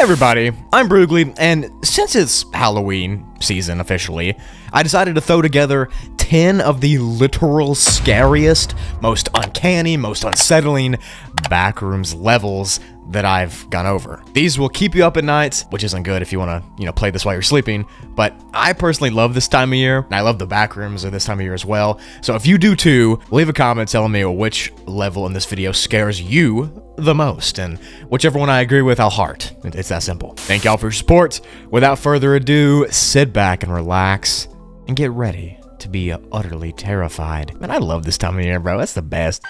everybody, I'm Broogly, and since it's Halloween season officially, I decided to throw together 10 of the literal scariest, most uncanny, most unsettling Backrooms levels that I've gone over. These will keep you up at night, which isn't good if you want to, play this while you're sleeping, but I personally love this time of year, and I love the Backrooms of this time of year as well. So if you do too, leave a comment telling me which level in this video scares you the most, and whichever one I agree with, I'll heart. It's that simple. Thank y'all for your support. Without further ado, sit back and relax, and get ready to be utterly terrified. Man, I love this time of year, bro. That's the best.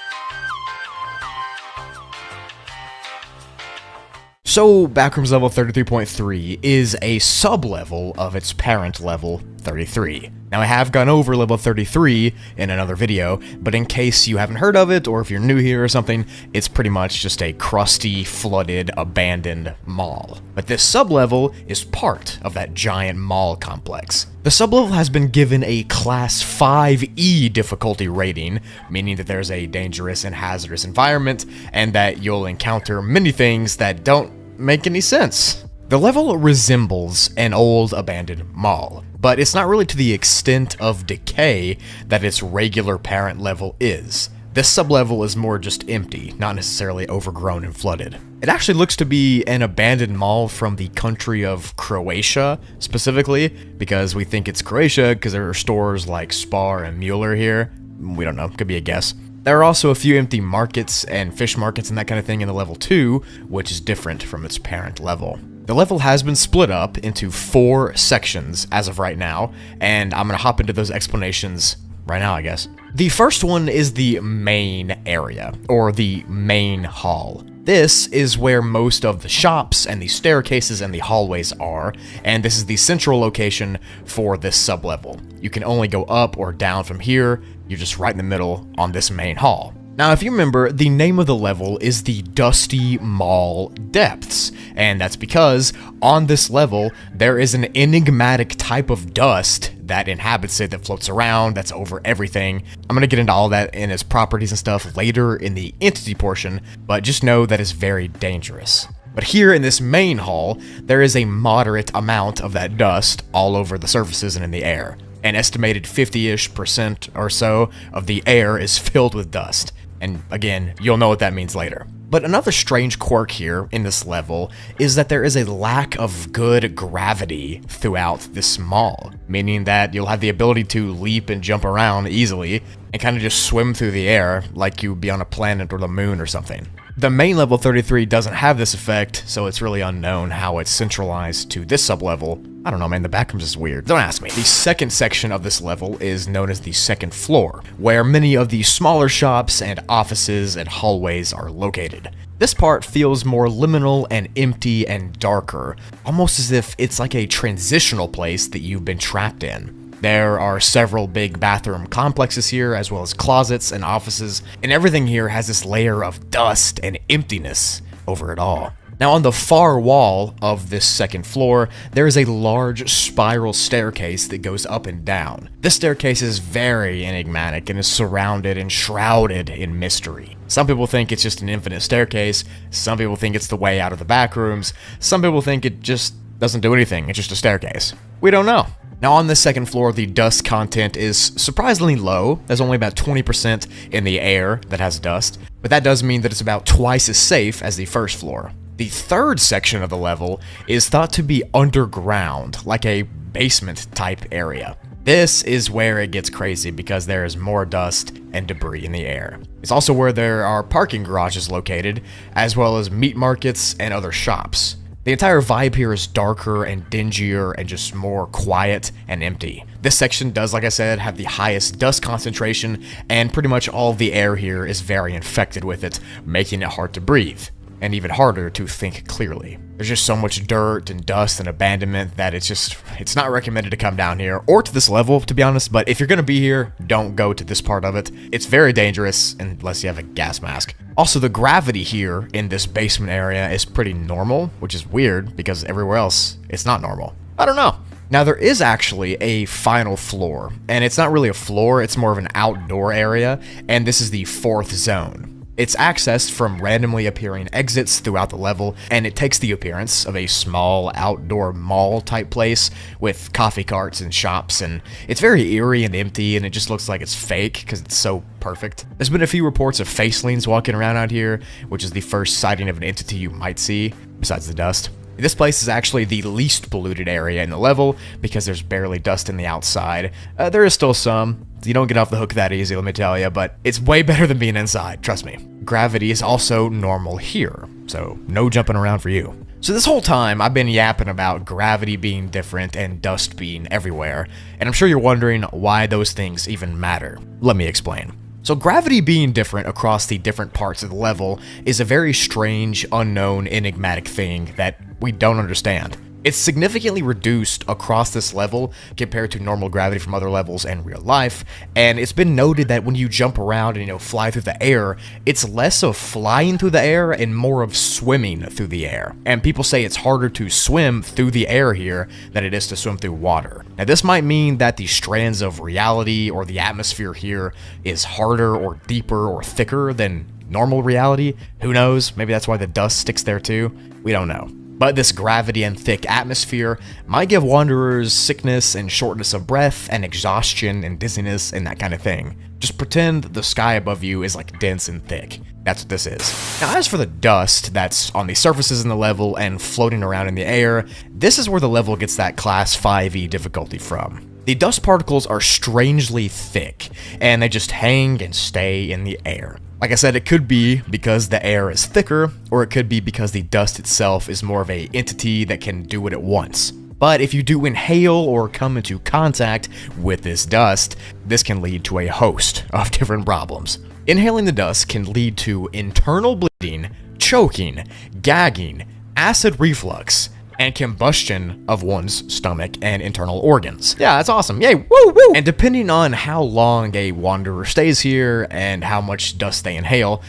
So, Backrooms level 33.3 is a sub-level of its parent level 33. Now, I have gone over level 33 in another video, but in case you haven't heard of it, or if you're new here or something, it's pretty much just a crusty, flooded, abandoned mall. But this sub-level is part of that giant mall complex. The sub-level has been given a Class 5E difficulty rating, meaning that there's a dangerous and hazardous environment, and that you'll encounter many things that don't make any sense. The level resembles an old abandoned mall, but it's not really to the extent of decay that its regular parent level is. This sub-level is more just empty, not necessarily overgrown and flooded. It actually looks to be an abandoned mall from the country of Croatia, specifically, because we think it's Croatia because there are stores like Spar and Mueller here. We don't know, could be a guess. There are also a few empty markets and fish markets and that kind of thing in the level 2, which is different from its parent level. The level has been split up into 4 sections as of right now, and I'm going to hop into those explanations right now, I guess. The first one is the main area, or the main hall. This is where most of the shops and the staircases and the hallways are, and this is the central location for this sub-level. You can only go up or down from here. You're just right in the middle on this main hall. Now, if you remember, the name of the level is the Dusty Mall Depths, and that's because on this level, there is an enigmatic type of dust that inhabits it, that floats around, that's over everything. I'm gonna get into all that and its properties and stuff later in the entity portion, but just know that it's very dangerous. But here in this main hall, there is a moderate amount of that dust all over the surfaces and in the air. An estimated 50-ish% or so of the air is filled with dust. And again, you'll know what that means later. But another strange quirk here in this level is that there is a lack of good gravity throughout this mall, meaning that you'll have the ability to leap and jump around easily and kind of just swim through the air like you would be on a planet or the moon or something. The main level 33 doesn't have this effect, so it's really unknown how it's centralized to this sub-level. I don't know, man, the Backrooms is weird. Don't ask me. The second section of this level is known as the second floor, where many of the smaller shops and offices and hallways are located. This part feels more liminal and empty and darker, almost as if it's like a transitional place that you've been trapped in. There are several big bathroom complexes here, as well as closets and offices, and everything here has this layer of dust and emptiness over it all. Now, on the far wall of this second floor, there is a large spiral staircase that goes up and down. This staircase is very enigmatic and is surrounded and shrouded in mystery. Some people think it's just an infinite staircase, some people think it's the way out of the Backrooms, some people think it just doesn't do anything, it's just a staircase. We don't know. Now, on this second floor, the dust content is surprisingly low. There's only about 20% in the air that has dust, but that does mean that it's about twice as safe as the first floor. The third section of the level is thought to be underground, like a basement-type area. This is where it gets crazy because there is more dust and debris in the air. It's also where there are parking garages located, as well as meat markets and other shops. The entire vibe here is darker and dingier and just more quiet and empty. This section does, like I said, have the highest dust concentration, and pretty much all of the air here is very infected with it, making it hard to breathe, and even harder to think clearly. There's just so much dirt and dust and abandonment that it's not recommended to come down here, or to this level, to be honest, but if you're gonna be here, don't go to this part of it. It's very dangerous, unless you have a gas mask. Also, the gravity here in this basement area is pretty normal, which is weird, because everywhere else, it's not normal. I don't know. Now, there is actually a final floor, and it's not really a floor, it's more of an outdoor area, and this is the fourth zone. It's accessed from randomly appearing exits throughout the level, and it takes the appearance of a small outdoor mall type place with coffee carts and shops, and it's very eerie and empty, and it just looks like it's fake because it's so perfect. There's been a few reports of facelings walking around out here, which is the first sighting of an entity you might see, besides the dust. This place is actually the least polluted area in the level because there's barely dust in the outside. There is still some. You don't get off the hook that easy, let me tell you, but it's way better than being inside, trust me. Gravity is also normal here, so no jumping around for you. So this whole time, I've been yapping about gravity being different and dust being everywhere, and I'm sure you're wondering why those things even matter. Let me explain. So gravity being different across the different parts of the level is a very strange, unknown, enigmatic thing that we don't understand. It's significantly reduced across this level compared to normal gravity from other levels and real life, and it's been noted that when you jump around and, fly through the air, it's less of flying through the air and more of swimming through the air. And people say it's harder to swim through the air here than it is to swim through water. Now this might mean that the strands of reality or the atmosphere here is harder or deeper or thicker than normal reality. Who knows? Maybe that's why the dust sticks there too. We don't know. But this gravity and thick atmosphere might give wanderers sickness and shortness of breath and exhaustion and dizziness and that kind of thing. Just pretend the sky above you is like dense and thick. That's what this is. Now as for the dust that's on the surfaces in the level and floating around in the air, this is where the level gets that class 5e difficulty from. The dust particles are strangely thick, and they just hang and stay in the air. Like I said, it could be because the air is thicker, or it could be because the dust itself is more of an entity that can do it at once. But if you do inhale or come into contact with this dust, this can lead to a host of different problems. Inhaling the dust can lead to internal bleeding, choking, gagging, acid reflux, and combustion of one's stomach and internal organs. Yeah, that's awesome. Yay, woo woo! And depending on how long a wanderer stays here and how much dust they inhale,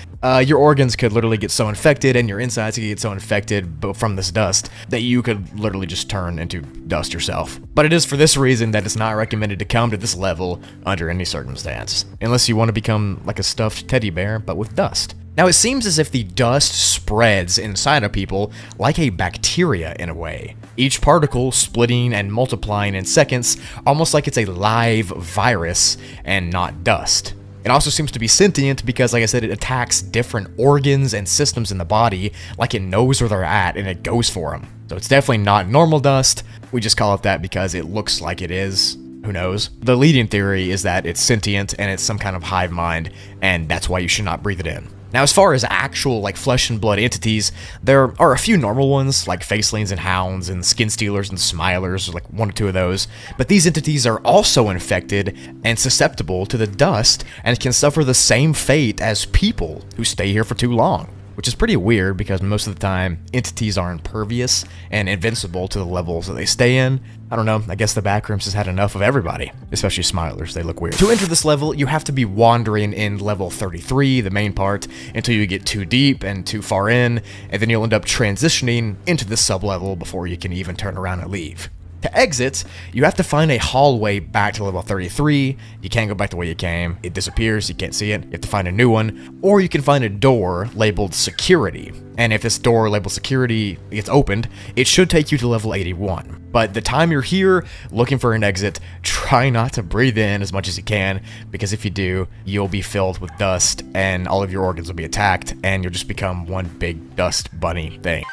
your organs could literally get so infected and your insides could get so infected from this dust that you could literally just turn into dust yourself. But it is for this reason that it's not recommended to come to this level under any circumstance, unless you want to become like a stuffed teddy bear, but with dust. Now, it seems as if the dust spreads inside of people like a bacteria in a way, each particle splitting and multiplying in seconds, almost like it's a live virus and not dust. It also seems to be sentient because, like I said, it attacks different organs and systems in the body like it knows where they're at and it goes for them. So it's definitely not normal dust. We just call it that because it looks like it is. Who knows? The leading theory is that it's sentient and it's some kind of hive mind, and that's why you should not breathe it in. Now, as far as actual, flesh and blood entities, there are a few normal ones, like facelings and hounds and skin stealers and smilers, like one or two of those, but these entities are also infected and susceptible to the dust and can suffer the same fate as people who stay here for too long. Which is pretty weird because most of the time, entities are impervious and invincible to the levels that they stay in. I don't know, I guess the Backrooms has had enough of everybody, especially smilers, they look weird. To enter this level, you have to be wandering in level 33, the main part, until you get too deep and too far in, and then you'll end up transitioning into this sub-level before you can even turn around and leave. To exit, you have to find a hallway back to level 33. You can't go back the way you came. It disappears, you can't see it. You have to find a new one. Or you can find a door labeled security. And if this door labeled security gets opened, it should take you to level 81. But the time you're here looking for an exit, try not to breathe in as much as you can, because if you do, you'll be filled with dust and all of your organs will be attacked and you'll just become one big dust bunny thing.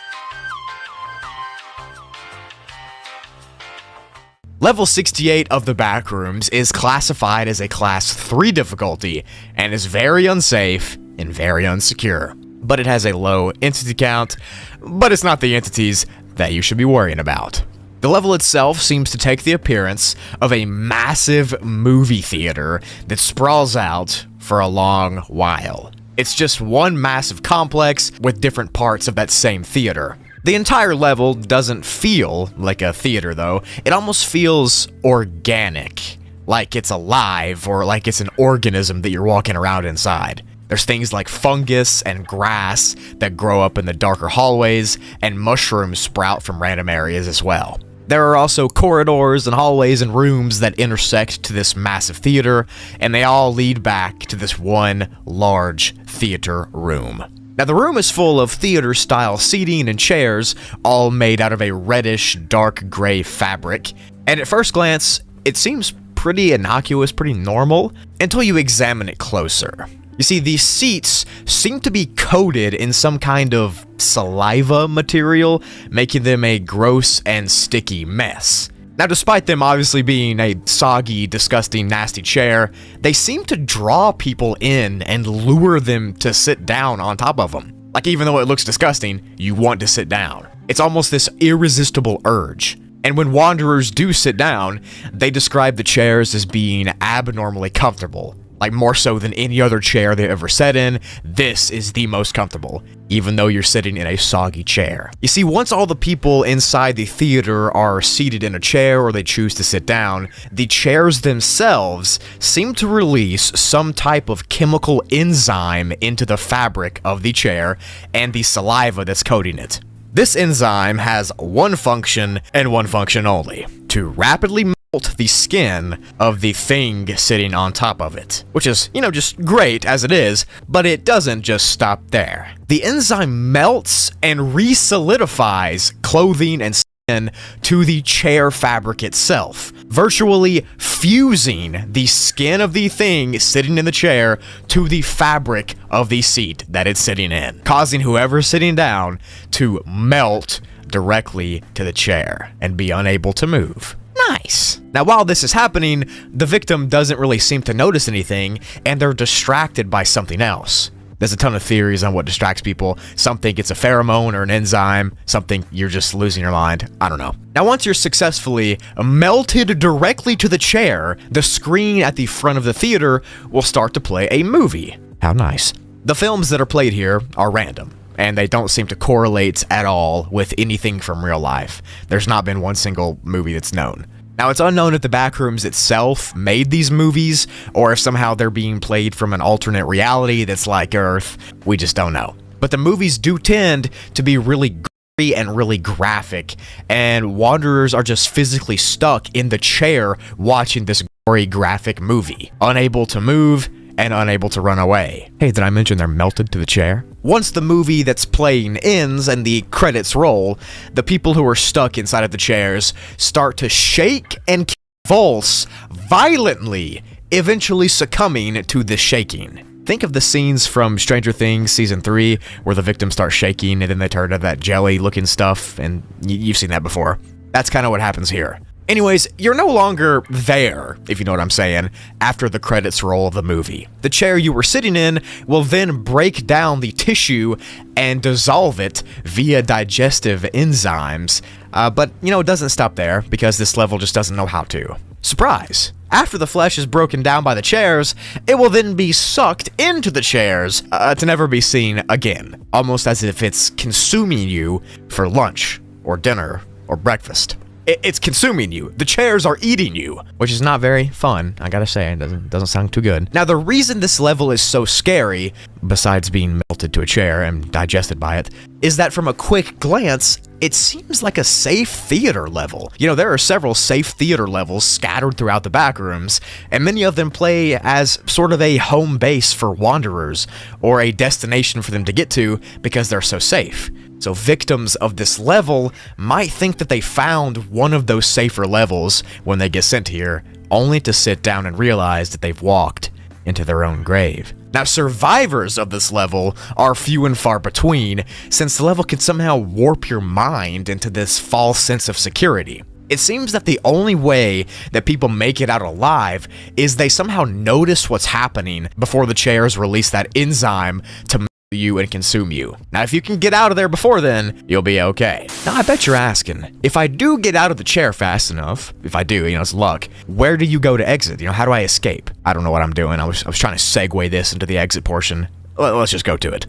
Level 68 of the Backrooms is classified as a Class 3 difficulty, and is very unsafe and very unsecure. But it has a low entity count, but it's not the entities that you should be worrying about. The level itself seems to take the appearance of a massive movie theater that sprawls out for a long while. It's just one massive complex with different parts of that same theater. The entire level doesn't feel like a theater, though. It almost feels organic, like it's alive or like it's an organism that you're walking around inside. There's things like fungus and grass that grow up in the darker hallways, and mushrooms sprout from random areas as well. There are also corridors and hallways and rooms that intersect to this massive theater, and they all lead back to this one large theater room. Now, the room is full of theater-style seating and chairs, all made out of a reddish, dark gray fabric, and at first glance, it seems pretty innocuous, pretty normal, until you examine it closer. You see, these seats seem to be coated in some kind of saliva material, making them a gross and sticky mess. Now, despite them obviously being a soggy, disgusting, nasty chair, they seem to draw people in and lure them to sit down on top of them. Like, even though it looks disgusting, you want to sit down. It's almost this irresistible urge. And when wanderers do sit down, they describe the chairs as being abnormally comfortable. Like, more so than any other chair they've ever sat in, this is the most comfortable, even though you're sitting in a soggy chair. You see, once all the people inside the theater are seated in a chair or they choose to sit down, the chairs themselves seem to release some type of chemical enzyme into the fabric of the chair and the saliva that's coating it. This enzyme has one function and one function only: to rapidly melt the skin of the thing sitting on top of it. Which is, just great as it is, but it doesn't just stop there. The enzyme melts and re-solidifies clothing and skin to the chair fabric itself, virtually fusing the skin of the thing sitting in the chair to the fabric of the seat that it's sitting in, causing whoever's sitting down to melt directly to the chair and be unable to move. Nice. Now, while this is happening, the victim doesn't really seem to notice anything, and they're distracted by something else. There's a ton of theories on what distracts people. Some think it's a pheromone or an enzyme. Some think you're just losing your mind. I don't know. Now, once you're successfully melted directly to the chair, the screen at the front of the theater will start to play a movie. How nice. The films that are played here are random, and they don't seem to correlate at all with anything from real life. There's not been one single movie that's known. Now, it's unknown if the Backrooms itself made these movies, or if somehow they're being played from an alternate reality that's like Earth. We just don't know. But the movies do tend to be really gory and really graphic, and wanderers are just physically stuck in the chair watching this gory graphic movie, unable to move and unable to run away. Hey, did I mention they're melted to the chair? Once the movie that's playing ends and the credits roll, the people who are stuck inside of the chairs start to shake and convulse violently, eventually succumbing to the shaking. Think of the scenes from Stranger Things Season 3, where the victims start shaking and then they turn into that jelly-looking stuff, and you've seen that before. That's kind of what happens here. Anyways, you're no longer there, if you know what I'm saying, after the credits roll of the movie. The chair you were sitting in will then break down the tissue and dissolve it via digestive enzymes. But, it doesn't stop there, because this level just doesn't know how to. Surprise! After the flesh is broken down by the chairs, it will then be sucked into the chairs to never be seen again, almost as if it's consuming you for lunch, or dinner, or breakfast. It's consuming you. The chairs are eating you, which is not very fun, I gotta say. It doesn't sound too good. Now, the reason this level is so scary, besides being melted to a chair and digested by it, is that from a quick glance, it seems like a safe theater level. There are several safe theater levels scattered throughout the Backrooms, and many of them play as sort of a home base for wanderers, or a destination for them to get to because they're so safe. So victims of this level might think that they found one of those safer levels when they get sent here, only to sit down and realize that they've walked into their own grave. Now, survivors of this level are few and far between, since the level can somehow warp your mind into this false sense of security. It seems that the only way that people make it out alive is they somehow notice what's happening before the chairs release that enzyme to you and consume you. Now, if you can get out of there before then, you'll be okay. Now, I bet you're asking, if I do get out of the chair fast enough, if I do, it's luck, where do you go to exit? How do I escape? I don't know what I'm doing. I was trying to segue this into the exit portion. Let's just go to it.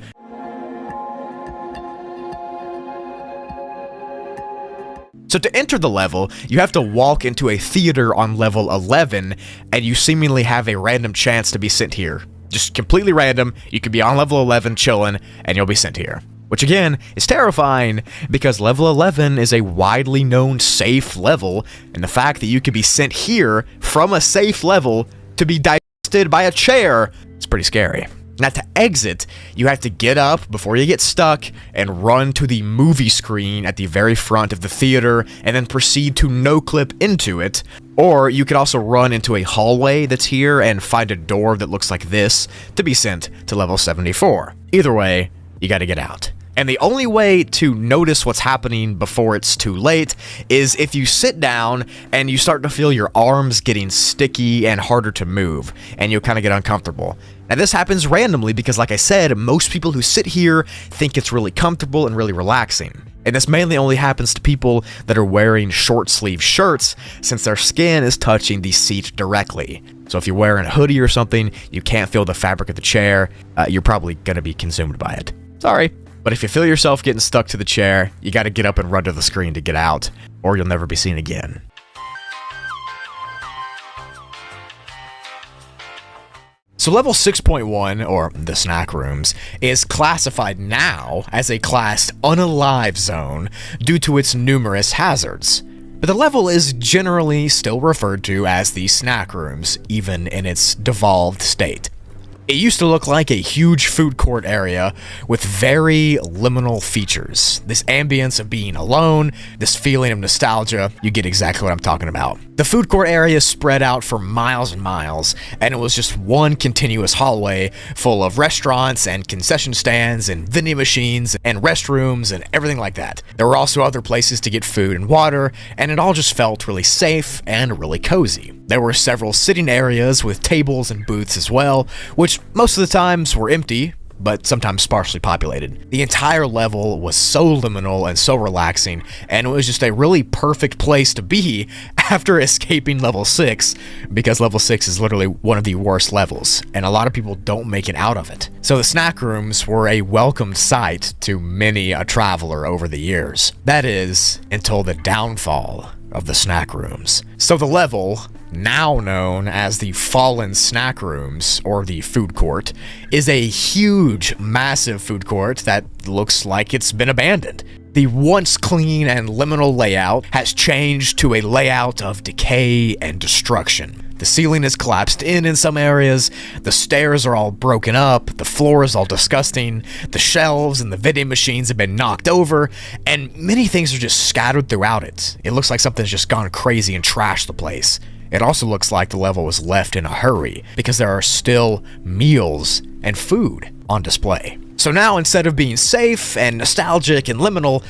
So to enter the level, you have to walk into a theater on level 11, and you seemingly have a random chance to be sent here. Just completely random. You could be on level 11 chilling, and you'll be sent here. which again is terrifying because level 11 is a widely known safe level, and the fact that you could be sent here from a safe level to be digested by a chair, it's pretty scary. Now, to exit, you have to get up before you get stuck and run to the movie screen at the very front of the theater and then proceed to no-clip into it. Or you could also run into a hallway that's here and find a door that looks like this to be sent to level 74. Either way, you gotta get out. And the only way to notice what's happening before it's too late is if you sit down and you start to feel your arms getting sticky and harder to move, and you'll kind of get uncomfortable. Now, this happens randomly because, like I said, most people who sit here think it's really comfortable and really relaxing. And this mainly only happens to people that are wearing short-sleeve shirts since their skin is touching the seat directly. So if you're wearing a hoodie or something, you can't feel the fabric of the chair, you're probably going to be consumed by it. Sorry. But if you feel yourself getting stuck to the chair, you gotta get up and run to the screen to get out, or you'll never be seen again. So level 6.1, or the snack rooms, is classified now as a classed unalive zone due to its numerous hazards. But the level is generally still referred to as the snack rooms, even in its devolved state. It used to look like a huge food court area with very liminal features. This ambience of being alone, this feeling of nostalgia, you get exactly what I'm talking about. The food court area spread out for miles and miles, and it was just one continuous hallway full of restaurants and concession stands and vending machines and restrooms and everything like that. There were also other places to get food and water, and it all just felt really safe and really cozy. There were several sitting areas with tables and booths as well, which most of the times were empty, but sometimes sparsely populated. The entire level was so liminal and so relaxing, and it was just a really perfect place to be after escaping level 6, because level 6 is literally one of the worst levels, and a lot of people don't make it out of it. So the snack rooms were a welcomed sight to many a traveler over the years. That is, until the downfall of the snack rooms. So the level, now known as the Fallen Snack Rooms, or the food court, is a huge, massive food court that looks like it's been abandoned. The once clean and liminal layout has changed to a layout of decay and destruction. The ceiling is collapsed in some areas, the stairs are all broken up, the floor is all disgusting, the shelves and the vending machines have been knocked over, and many things are just scattered throughout it. It looks like something's just gone crazy and trashed the place. It also looks like the level was left in a hurry, because there are still meals and food on display. So now, instead of being safe and nostalgic and liminal,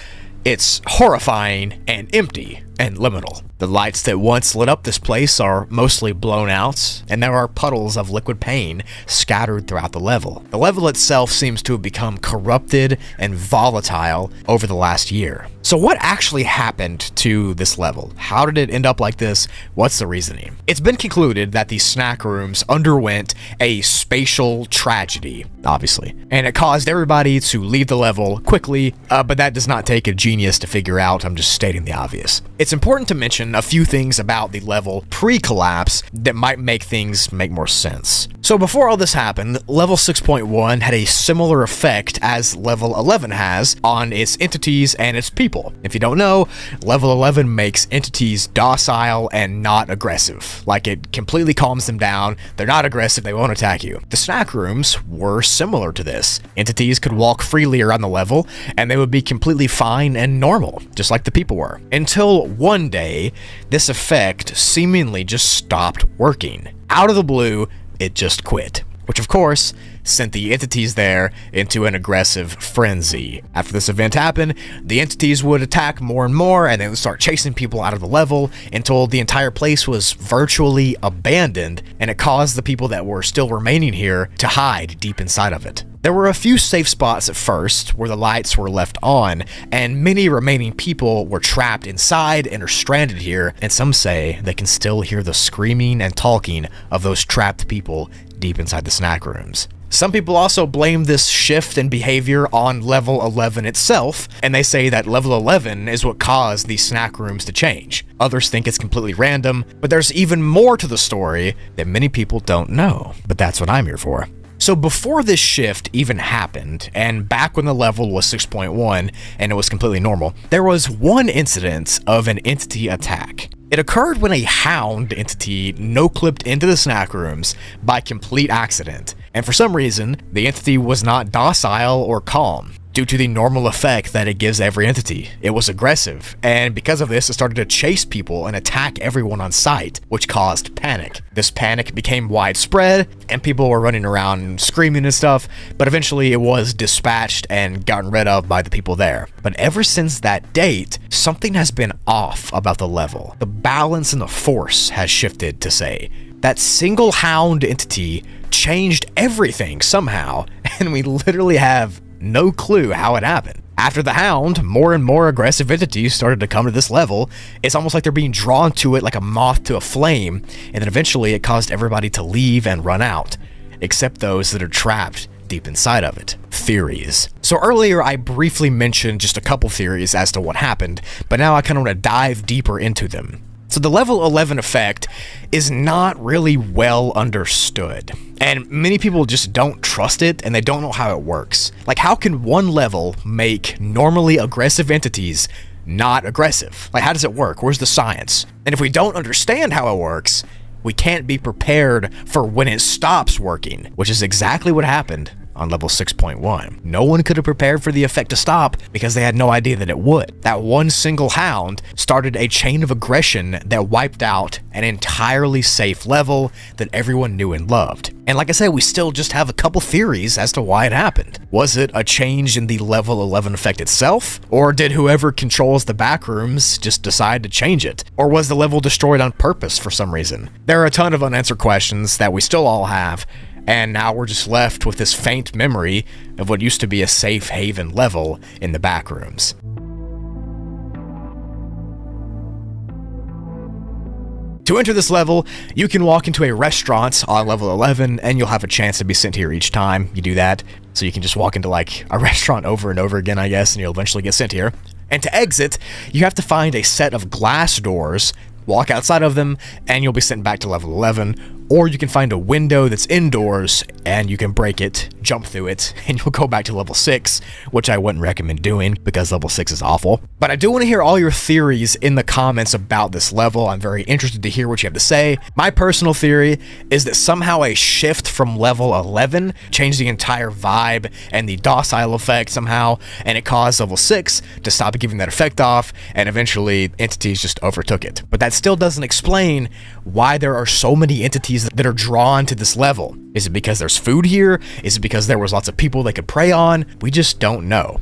it's horrifying and empty and liminal. The lights that once lit up this place are mostly blown out, and there are puddles of liquid pain scattered throughout the level. The level itself seems to have become corrupted and volatile over the last year. So what actually happened to this level? How did it end up like this? What's the reasoning? It's been concluded that the snack rooms underwent a spatial tragedy, obviously, and it caused everybody to leave the level quickly, but that does not take a genius to figure out. I'm just stating the obvious. It's important to mention a few things about the level pre-collapse that might make things make more sense. So before all this happened, level 6.1 had a similar effect as level 11 has on its entities and its people. If you don't know, level 11 makes entities docile and not aggressive. Like, it completely calms them down, they're not aggressive, they won't attack you. The snack rooms were similar to this. Entities could walk freely around the level, and they would be completely fine and normal, just like the people were. Until one day, this effect seemingly just stopped working. Out of the blue, it just quit, which of course sent the entities there into an aggressive frenzy. After this event happened, the entities would attack more and more, and they would start chasing people out of the level until the entire place was virtually abandoned, and it caused the people that were still remaining here to hide deep inside of it. There were a few safe spots at first where the lights were left on, and many remaining people were trapped inside and are stranded here, and some say they can still hear the screaming and talking of those trapped people deep inside the snack rooms. Some people also blame this shift in behavior on level 11 itself, and they say that level 11 is what caused these snack rooms to change. Others think it's completely random, but there's even more to the story that many people don't know, but that's what I'm here for. So before this shift even happened, and back when the level was 6.1 and it was completely normal, there was one incident of an entity attack. It occurred when a hound entity no-clipped into the snack rooms by complete accident, and for some reason, the entity was not docile or calm. Due to the normal effect that it gives every entity, it was aggressive, and because of this, it started to chase people and attack everyone on sight, which caused panic. This panic became widespread, and people were running around and screaming and stuff, but eventually it was dispatched and gotten rid of by the people there. But ever since that date, something has been off about the level. The balance and the force has shifted, to say. That single hound entity changed everything somehow, and we literally have no clue how it happened. After the hound, more and more aggressive entities started to come to this level. It's almost like they're being drawn to it like a moth to a flame, and then eventually it caused everybody to leave and run out, except those that are trapped deep inside of it. Theories. So earlier I briefly mentioned just a couple theories as to what happened, but now I kind of want to dive deeper into them. So the level 11 effect is not really well understood, and many people just don't trust it and they don't know how it works. Like, how can one level make normally aggressive entities not aggressive? Like, how does it work? Where's the science? And if we don't understand how it works, we can't be prepared for when it stops working, which is exactly what happened on level 6.1. No one could have prepared for the effect to stop because they had no idea that it would. That one single hound started a chain of aggression that wiped out an entirely safe level that everyone knew and loved. And like I said, we still just have a couple theories as to why it happened. Was it a change in the level 11 effect itself? Or did whoever controls the Backrooms just decide to change it? Or was the level destroyed on purpose for some reason? There are a ton of unanswered questions that we still all have, and now we're just left with this faint memory of what used to be a safe haven level in the Backrooms. To enter this level, you can walk into a restaurant on level 11 and you'll have a chance to be sent here each time you do that. So you can just walk into like a restaurant over and over again, I guess, and you'll eventually get sent here. And to exit, you have to find a set of glass doors, walk outside of them, and you'll be sent back to level 11. Or you can find a window that's indoors and you can break it, jump through it, and you'll go back to level 6, which I wouldn't recommend doing because level 6 is awful. But I do want to hear all your theories in the comments about this level. I'm very interested to hear what you have to say. My personal theory is that somehow a shift from level 11 changed the entire vibe and the docile effect somehow, and it caused level 6 to stop giving that effect off, and eventually entities just overtook it. But that still doesn't explain why there are so many entities that are drawn to this level. Is it because there's food here? Is it because there was lots of people they could prey on? We just don't know.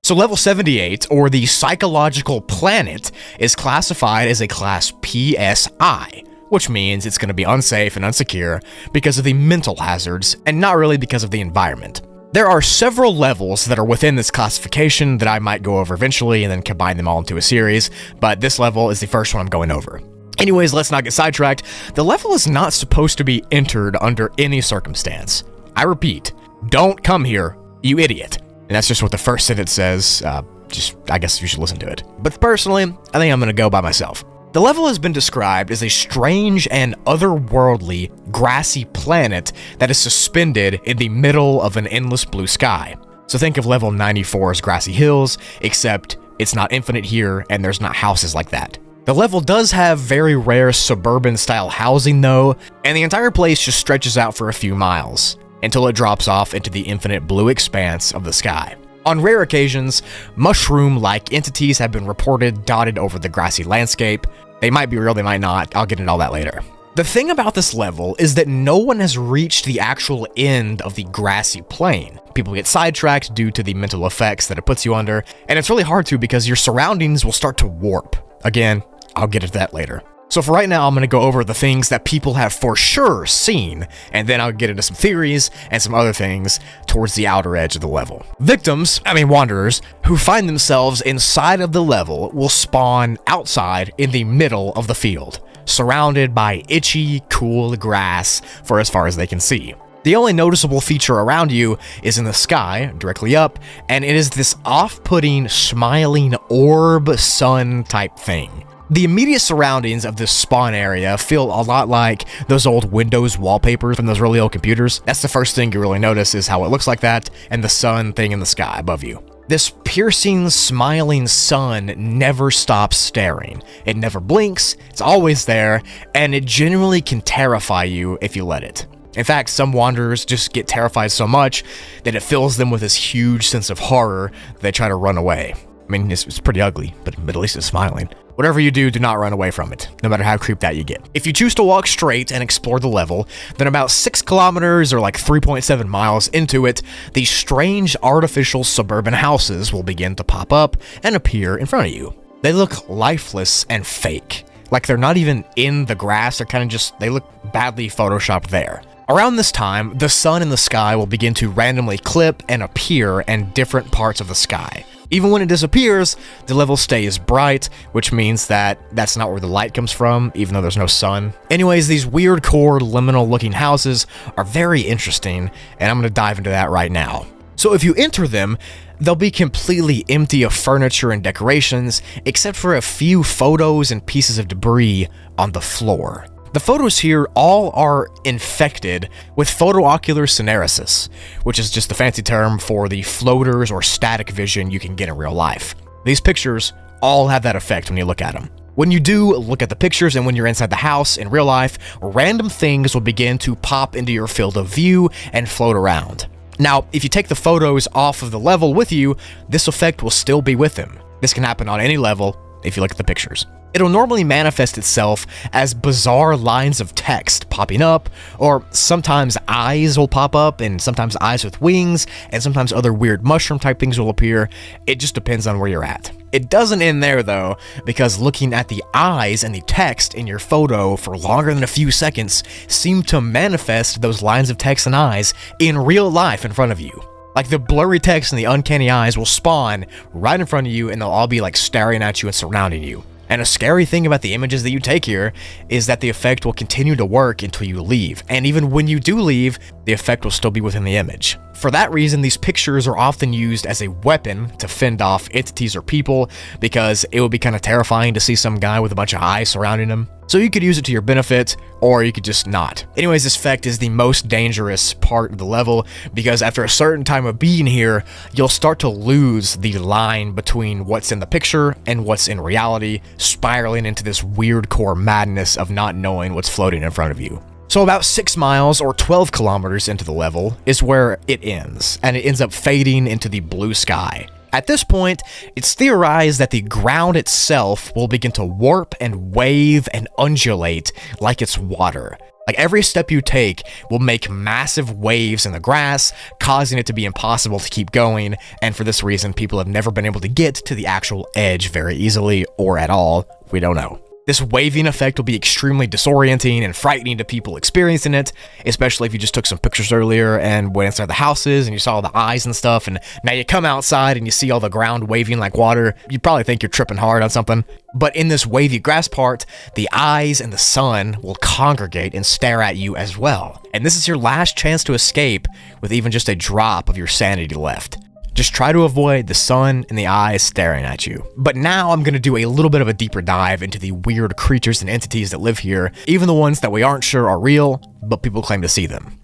So level 78, or the psychological planet, is classified as a class PSI, which means it's going to be unsafe and unsecure because of the mental hazards and not really because of the environment. There are several levels that are within this classification that I might go over eventually and then combine them all into a series, but this level is the first one I'm going over. Anyways, let's not get sidetracked. The level is not supposed to be entered under any circumstance. I repeat, don't come here, you idiot. And that's just what the first sentence says. I guess you should listen to it. But personally, I think I'm going to go by myself. The level has been described as a strange and otherworldly grassy planet that is suspended in the middle of an endless blue sky. So think of level 94's grassy hills, except it's not infinite here and there's not houses like that. The level does have very rare suburban style housing though, and the entire place just stretches out for a few miles, until it drops off into the infinite blue expanse of the sky. On rare occasions, mushroom-like entities have been reported dotted over the grassy landscape. They might be real, they might not. I'll get into all that later. The thing about this level is that no one has reached the actual end of the grassy plain. People get sidetracked due to the mental effects that it puts you under, and it's really hard to because your surroundings will start to warp. Again, I'll get into that later. So for right now, I'm going to go over the things that people have for sure seen, and then I'll get into some theories and some other things towards the outer edge of the level. Wanderers, who find themselves inside of the level will spawn outside in the middle of the field, surrounded by itchy, cool grass for as far as they can see. The only noticeable feature around you is in the sky, directly up, and it is this off-putting, smiling orb sun type thing. The immediate surroundings of this spawn area feel a lot like those old Windows wallpapers from those really old computers. That's the first thing you really notice, is how it looks like that, and the sun thing in the sky above you. This piercing, smiling sun never stops staring. It never blinks, it's always there, and it genuinely can terrify you if you let it. In fact, some wanderers just get terrified so much that it fills them with this huge sense of horror that they try to run away. I mean, it's pretty ugly, but at least it's smiling. Whatever you do not run away from it, no matter how creeped out you get. If you choose to walk straight and explore the level, then about 6 kilometers or like 3.7 miles into it, these strange artificial suburban houses will begin to pop up and appear in front of you. They look lifeless and fake. Like they're not even in the grass, they're kind of just, they look badly photoshopped there. Around this time, the sun in the sky will begin to randomly clip and appear in different parts of the sky. Even when it disappears, the level stays bright, which means that that's not where the light comes from, even though there's no sun. Anyways, these weird core liminal looking houses are very interesting, and I'm going to dive into that right now. So if you enter them, they'll be completely empty of furniture and decorations, except for a few photos and pieces of debris on the floor. The photos here all are infected with photoocular syneresis, which is just the fancy term for the floaters or static vision you can get in real life. These pictures all have that effect when you look at them. When you do look at the pictures and when you're inside the house in real life, random things will begin to pop into your field of view and float around. Now, if you take the photos off of the level with you, this effect will still be with them. This can happen on any level if you look at the pictures. It'll normally manifest itself as bizarre lines of text popping up, or sometimes eyes will pop up, and sometimes eyes with wings, and sometimes other weird mushroom type things will appear. It just depends on where you're at. It doesn't end there though, because looking at the eyes and the text in your photo for longer than a few seconds seem to manifest those lines of text and eyes in real life in front of you. Like the blurry text and the uncanny eyes will spawn right in front of you, and they'll all be like staring at you and surrounding you. And a scary thing about the images that you take here is that the effect will continue to work until you leave. And even when you do leave, the effect will still be within the image. For that reason, these pictures are often used as a weapon to fend off entities or people, because it would be kind of terrifying to see some guy with a bunch of eyes surrounding him. So you could use it to your benefit, or you could just not. Anyways, this effect is the most dangerous part of the level, because after a certain time of being here, you'll start to lose the line between what's in the picture and what's in reality, spiraling into this weird core madness of not knowing what's floating in front of you. So about 6 miles or 12 kilometers into the level is where it ends, and it ends up fading into the blue sky. At this point, it's theorized that the ground itself will begin to warp and wave and undulate like it's water. Like every step you take will make massive waves in the grass, causing it to be impossible to keep going, and for this reason, people have never been able to get to the actual edge very easily or at all. We don't know. This waving effect will be extremely disorienting and frightening to people experiencing it, especially if you just took some pictures earlier and went inside the houses and you saw the eyes and stuff, and now you come outside and you see all the ground waving like water. You'd probably think you're tripping hard on something. But in this wavy grass part, the eyes and the sun will congregate and stare at you as well. And this is your last chance to escape with even just a drop of your sanity left. Just try to avoid the sun and the eyes staring at you. But now I'm going to do a little bit of a deeper dive into the weird creatures and entities that live here, even the ones that we aren't sure are real, but people claim to see them.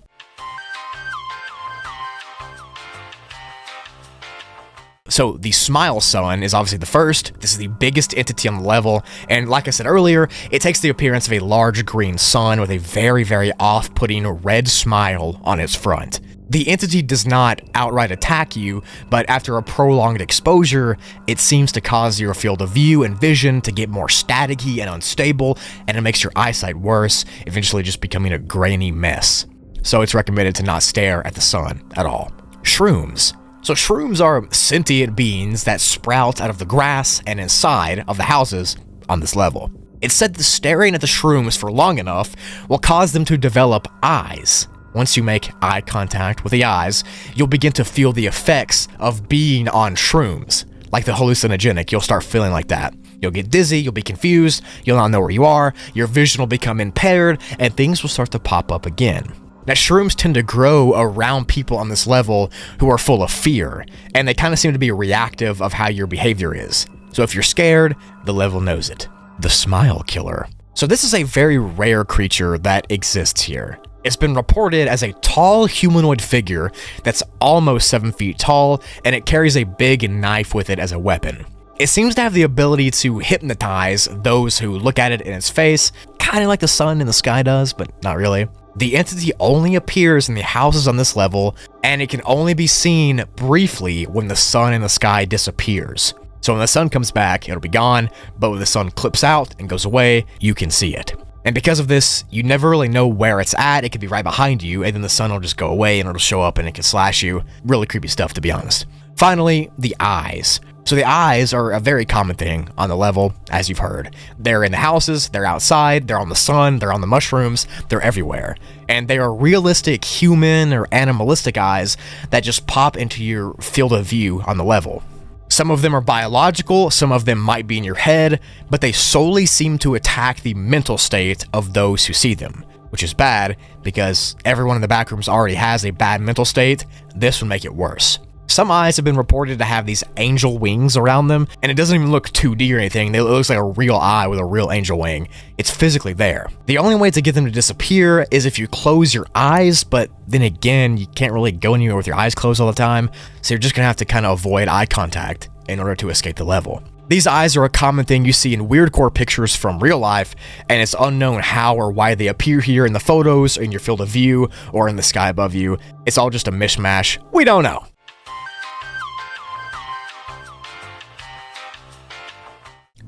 So the Smile Sun is obviously the first. This is the biggest entity on the level, and like I said earlier, it takes the appearance of a large green sun with a very, very off-putting red smile on its front. The entity does not outright attack you, but after a prolonged exposure, it seems to cause your field of view and vision to get more staticky and unstable, and it makes your eyesight worse, eventually just becoming a grainy mess. So it's recommended to not stare at the sun at all. Shrooms. So shrooms are sentient beings that sprout out of the grass and inside of the houses on this level. It's said that staring at the shrooms for long enough will cause them to develop eyes. Once you make eye contact with the eyes, you'll begin to feel the effects of being on shrooms. Like the hallucinogenic, you'll start feeling like that. You'll get dizzy, you'll be confused, you'll not know where you are, your vision will become impaired, and things will start to pop up again. Now, shrooms tend to grow around people on this level who are full of fear, and they kind of seem to be reactive of how your behavior is. So if you're scared, the level knows it. the smile killer. So this is a very rare creature that exists here. It's been reported as a tall humanoid figure that's almost 7 feet tall, and it carries a big knife with it as a weapon. It seems to have the ability to hypnotize those who look at it in its face, kind of like the sun in the sky does, but not really. The entity only appears in the houses on this level, and it can only be seen briefly when the sun in the sky disappears. So when the sun comes back, it'll be gone, but when the sun clips out and goes away, you can see it. And because of this, you never really know where it's at. It could be right behind you, and then the sun will just go away and it'll show up and it can slash you. Really creepy stuff, to be honest. Finally, the eyes. So the eyes are a very common thing on the level, as you've heard. They're in the houses, they're outside, they're on the sun, they're on the mushrooms, they're everywhere. And they are realistic human or animalistic eyes that just pop into your field of view on the level. Some of them are biological, some of them might be in your head, but they solely seem to attack the mental state of those who see them, which is bad because everyone in the Backrooms already has a bad mental state. This would make it worse. Some eyes have been reported to have these angel wings around them, and it doesn't even look 2D or anything. It looks like a real eye with a real angel wing. It's physically there. The only way to get them to disappear is if you close your eyes, but then again, you can't really go anywhere with your eyes closed all the time, so you're just gonna have to kind of avoid eye contact in order to escape the level. These eyes are a common thing you see in weirdcore pictures from real life, and it's unknown how or why they appear here in the photos, in your field of view, or in the sky above you. It's all just a mishmash. We don't know.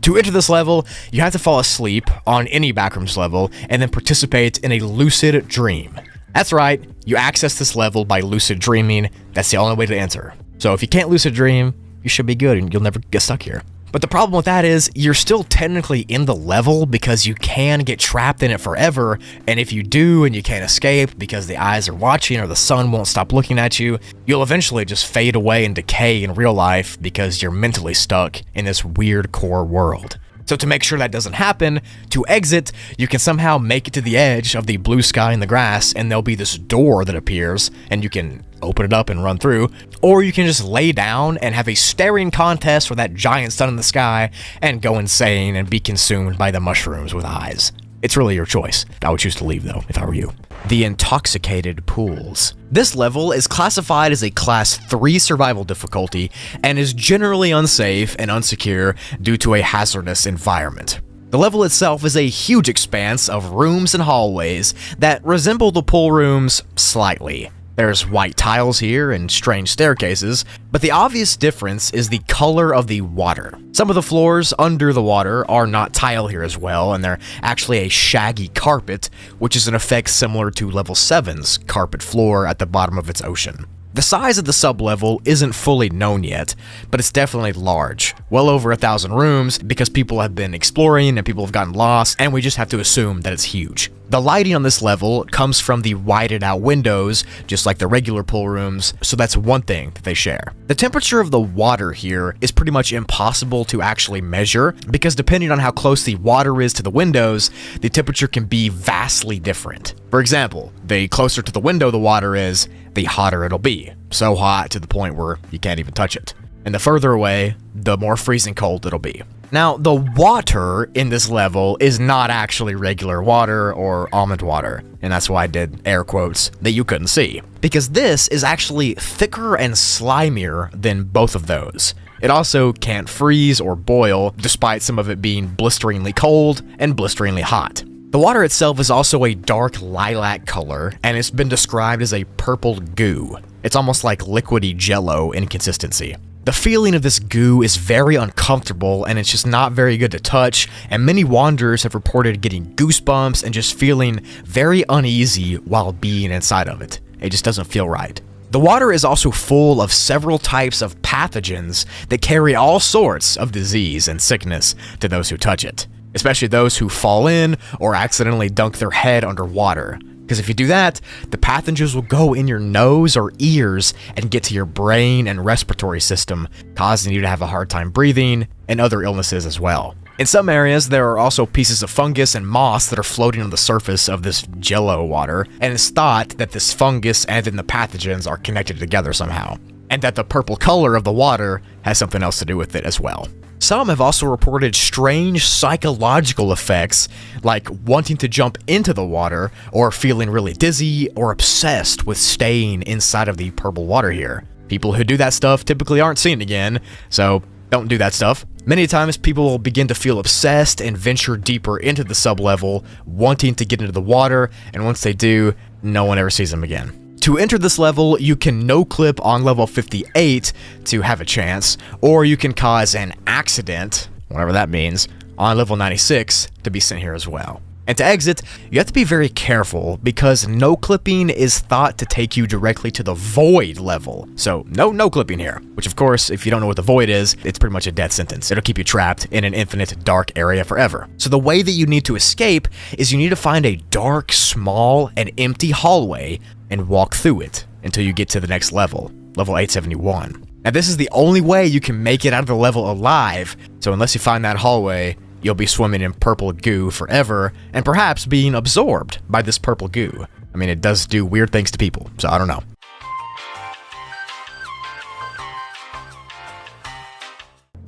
To enter this level, you have to fall asleep on any Backrooms level and then participate in a lucid dream. That's right, you access this level by lucid dreaming. That's the only way to enter. So if you can't lucid dream, you should be good and you'll never get stuck here. But the problem with that is you're still technically in the level because you can get trapped in it forever, and if you do and you can't escape because the eyes are watching or the sun won't stop looking at you, you'll eventually just fade away and decay in real life because you're mentally stuck in this weird core world. So to make sure that doesn't happen, to exit, you can somehow make it to the edge of the blue sky and the grass, and there'll be this door that appears, and you can open it up and run through, or you can just lay down and have a staring contest for that giant sun in the sky and go insane and be consumed by the mushrooms with eyes. It's really your choice. I would choose to leave though, if I were you. The Intoxicated Pools. This level is classified as a Class 3 survival difficulty and is generally unsafe and unsecure due to a hazardous environment. The level itself is a huge expanse of rooms and hallways that resemble the pool rooms slightly. There's white tiles here and strange staircases, but the obvious difference is the color of the water. Some of the floors under the water are not tile here as well, and they're actually a shaggy carpet, which is an effect similar to Level 7's carpet floor at the bottom of its ocean. The size of the sub-level isn't fully known yet, but it's definitely large. Well over 1,000 rooms because people have been exploring and people have gotten lost, and we just have to assume that it's huge. The lighting on this level comes from the whited out windows, just like the regular pool rooms, so that's one thing that they share. The temperature of the water here is pretty much impossible to actually measure, because depending on how close the water is to the windows, the temperature can be vastly different. For example, the closer to the window the water is, the hotter it'll be. So hot to the point where you can't even touch it. And the further away, the more freezing cold it'll be. Now, the water in this level is not actually regular water or almond water, and that's why I did air quotes that you couldn't see, because this is actually thicker and slimier than both of those. It also can't freeze or boil, despite some of it being blisteringly cold and blisteringly hot. The water itself is also a dark lilac color, and it's been described as a purple goo. It's almost like liquidy jello in consistency. The feeling of this goo is very uncomfortable, and it's just not very good to touch, and many wanderers have reported getting goosebumps and just feeling very uneasy while being inside of it. It just doesn't feel right. The water is also full of several types of pathogens that carry all sorts of disease and sickness to those who touch it, especially those who fall in or accidentally dunk their head underwater. Because if you do that, the pathogens will go in your nose or ears and get to your brain and respiratory system, causing you to have a hard time breathing and other illnesses as well. In some areas, there are also pieces of fungus and moss that are floating on the surface of this jello water, and it's thought that this fungus and then the pathogens are connected together somehow, and that the purple color of the water has something else to do with it as well. Some have also reported strange psychological effects, like wanting to jump into the water, or feeling really dizzy or obsessed with staying inside of the purple water here. People who do that stuff typically aren't seen again, so don't do that stuff. Many times people will begin to feel obsessed and venture deeper into the sublevel, wanting to get into the water, and once they do, no one ever sees them again. To enter this level, you can no-clip on level 58 to have a chance, or you can cause an accident, whatever that means, on level 96 to be sent here as well. And to exit, you have to be very careful because no-clipping is thought to take you directly to the void level. So no clipping here, which of course, if you don't know what the void is, it's pretty much a death sentence. It'll keep you trapped in an infinite dark area forever. So the way that you need to escape is you need to find a dark, small, and empty hallway and walk through it until you get to the next level, level 871. Now this is the only way you can make it out of the level alive, so unless you find that hallway, you'll be swimming in purple goo forever, and perhaps being absorbed by this purple goo. I mean, it does do weird things to people, so I don't know.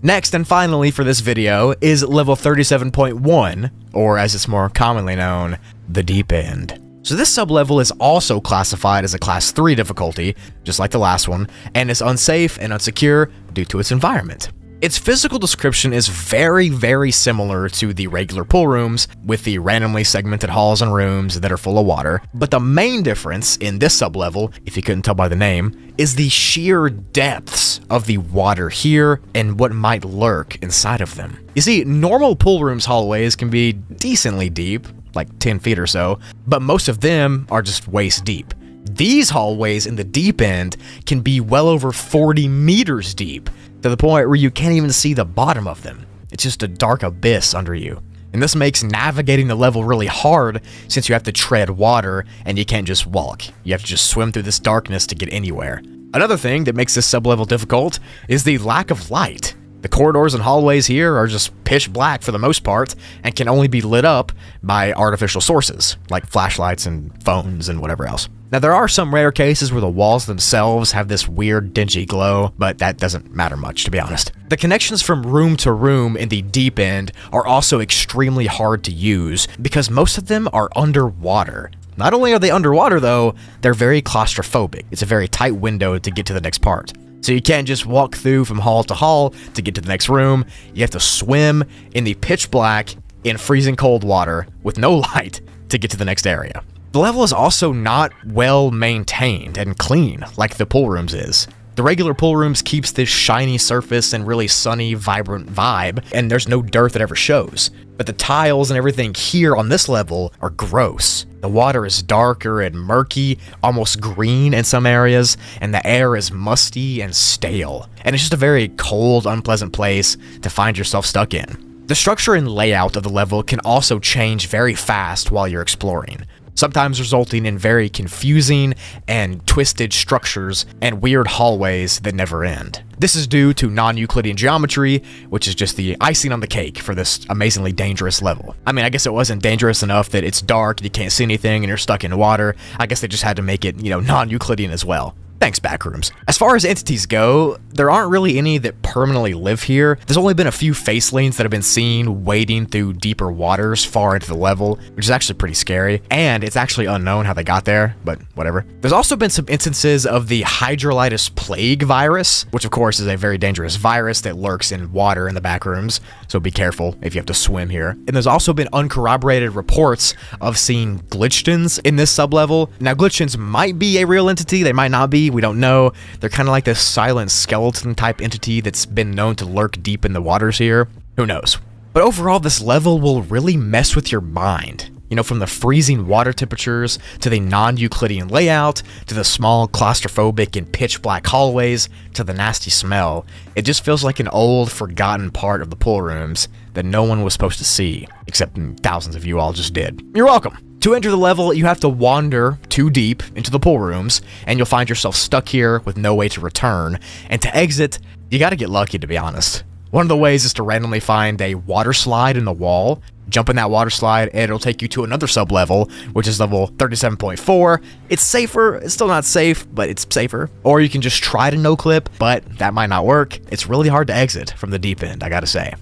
Next and finally for this video is level 37.1, or as it's more commonly known, the Deep End. So this sublevel is also classified as a class 3 difficulty, just like the last one, and is unsafe and unsecure due to its environment. Its physical description is very similar to the regular pool rooms, with the randomly segmented halls and rooms that are full of water, but the main difference in this sublevel, if you couldn't tell by the name, is the sheer depths of the water here and what might lurk inside of them. You see, normal pool rooms hallways can be decently deep, like 10 feet or so, but most of them are just waist deep. These hallways in the Deep End can be well over 40 meters deep, to the point where you can't even see the bottom of them. It's just a dark abyss under you. And this makes navigating the level really hard since you have to tread water and you can't just walk. You have to just swim through this darkness to get anywhere. Another thing that makes this sublevel difficult is the lack of light. The corridors and hallways here are just pitch black for the most part and can only be lit up by artificial sources, like flashlights and phones and whatever else. Now, there are some rare cases where the walls themselves have this weird dingy glow, but that doesn't matter much, to be honest. The connections from room to room in the Deep End are also extremely hard to use because most of them are underwater. Not only are they underwater though, they're very claustrophobic. It's a very tight window to get to the next part. So you can't just walk through from hall to hall to get to the next room. You have to swim in the pitch black, in freezing cold water with no light to get to the next area. The level is also not well maintained and clean like the pool rooms is. The regular pool rooms keeps this shiny surface and really sunny, vibrant vibe, and there's no dirt that ever shows. But the tiles and everything here on this level are gross. The water is darker and murky, almost green in some areas, and the air is musty and stale. And it's just a very cold, unpleasant place to find yourself stuck in. The structure and layout of the level can also change very fast while you're exploring, sometimes resulting in very confusing and twisted structures and weird hallways that never end. This is due to non-Euclidean geometry, which is just the icing on the cake for this amazingly dangerous level. I mean, I guess it wasn't dangerous enough that it's dark, you can't see anything, and you're stuck in the water. I guess they just had to make it, non-Euclidean as well. Thanks, Backrooms. As far as entities go, there aren't really any that permanently live here. There's only been a few facelings that have been seen wading through deeper waters far into the level, which is actually pretty scary, and it's actually unknown how they got there, but whatever. There's also been some instances of the hydrolytis plague virus, which of course is a very dangerous virus that lurks in water in the Backrooms, so be careful if you have to swim here. And there's also been uncorroborated reports of seeing glitchtons in this sublevel. Now, glitchtons might be a real entity, they might not be. We don't know. They're kind of like this silent skeleton type entity that's been known to lurk deep in the waters here. Who knows? But overall, this level will really mess with your mind. From the freezing water temperatures, to the non-Euclidean layout, to the small claustrophobic and pitch black hallways, to the nasty smell. It just feels like an old, forgotten part of the pool rooms that no one was supposed to see, except thousands of you all just did. You're welcome! To enter the level, you have to wander too deep into the pool rooms, and you'll find yourself stuck here with no way to return. And to exit, you gotta get lucky, to be honest. One of the ways is to randomly find a water slide in the wall, jump in that water slide, and it'll take you to another sub-level, which is level 37.4. It's safer, it's still not safe, but it's safer. Or you can just try to no-clip, but that might not work. It's really hard to exit from the deep end, I gotta say.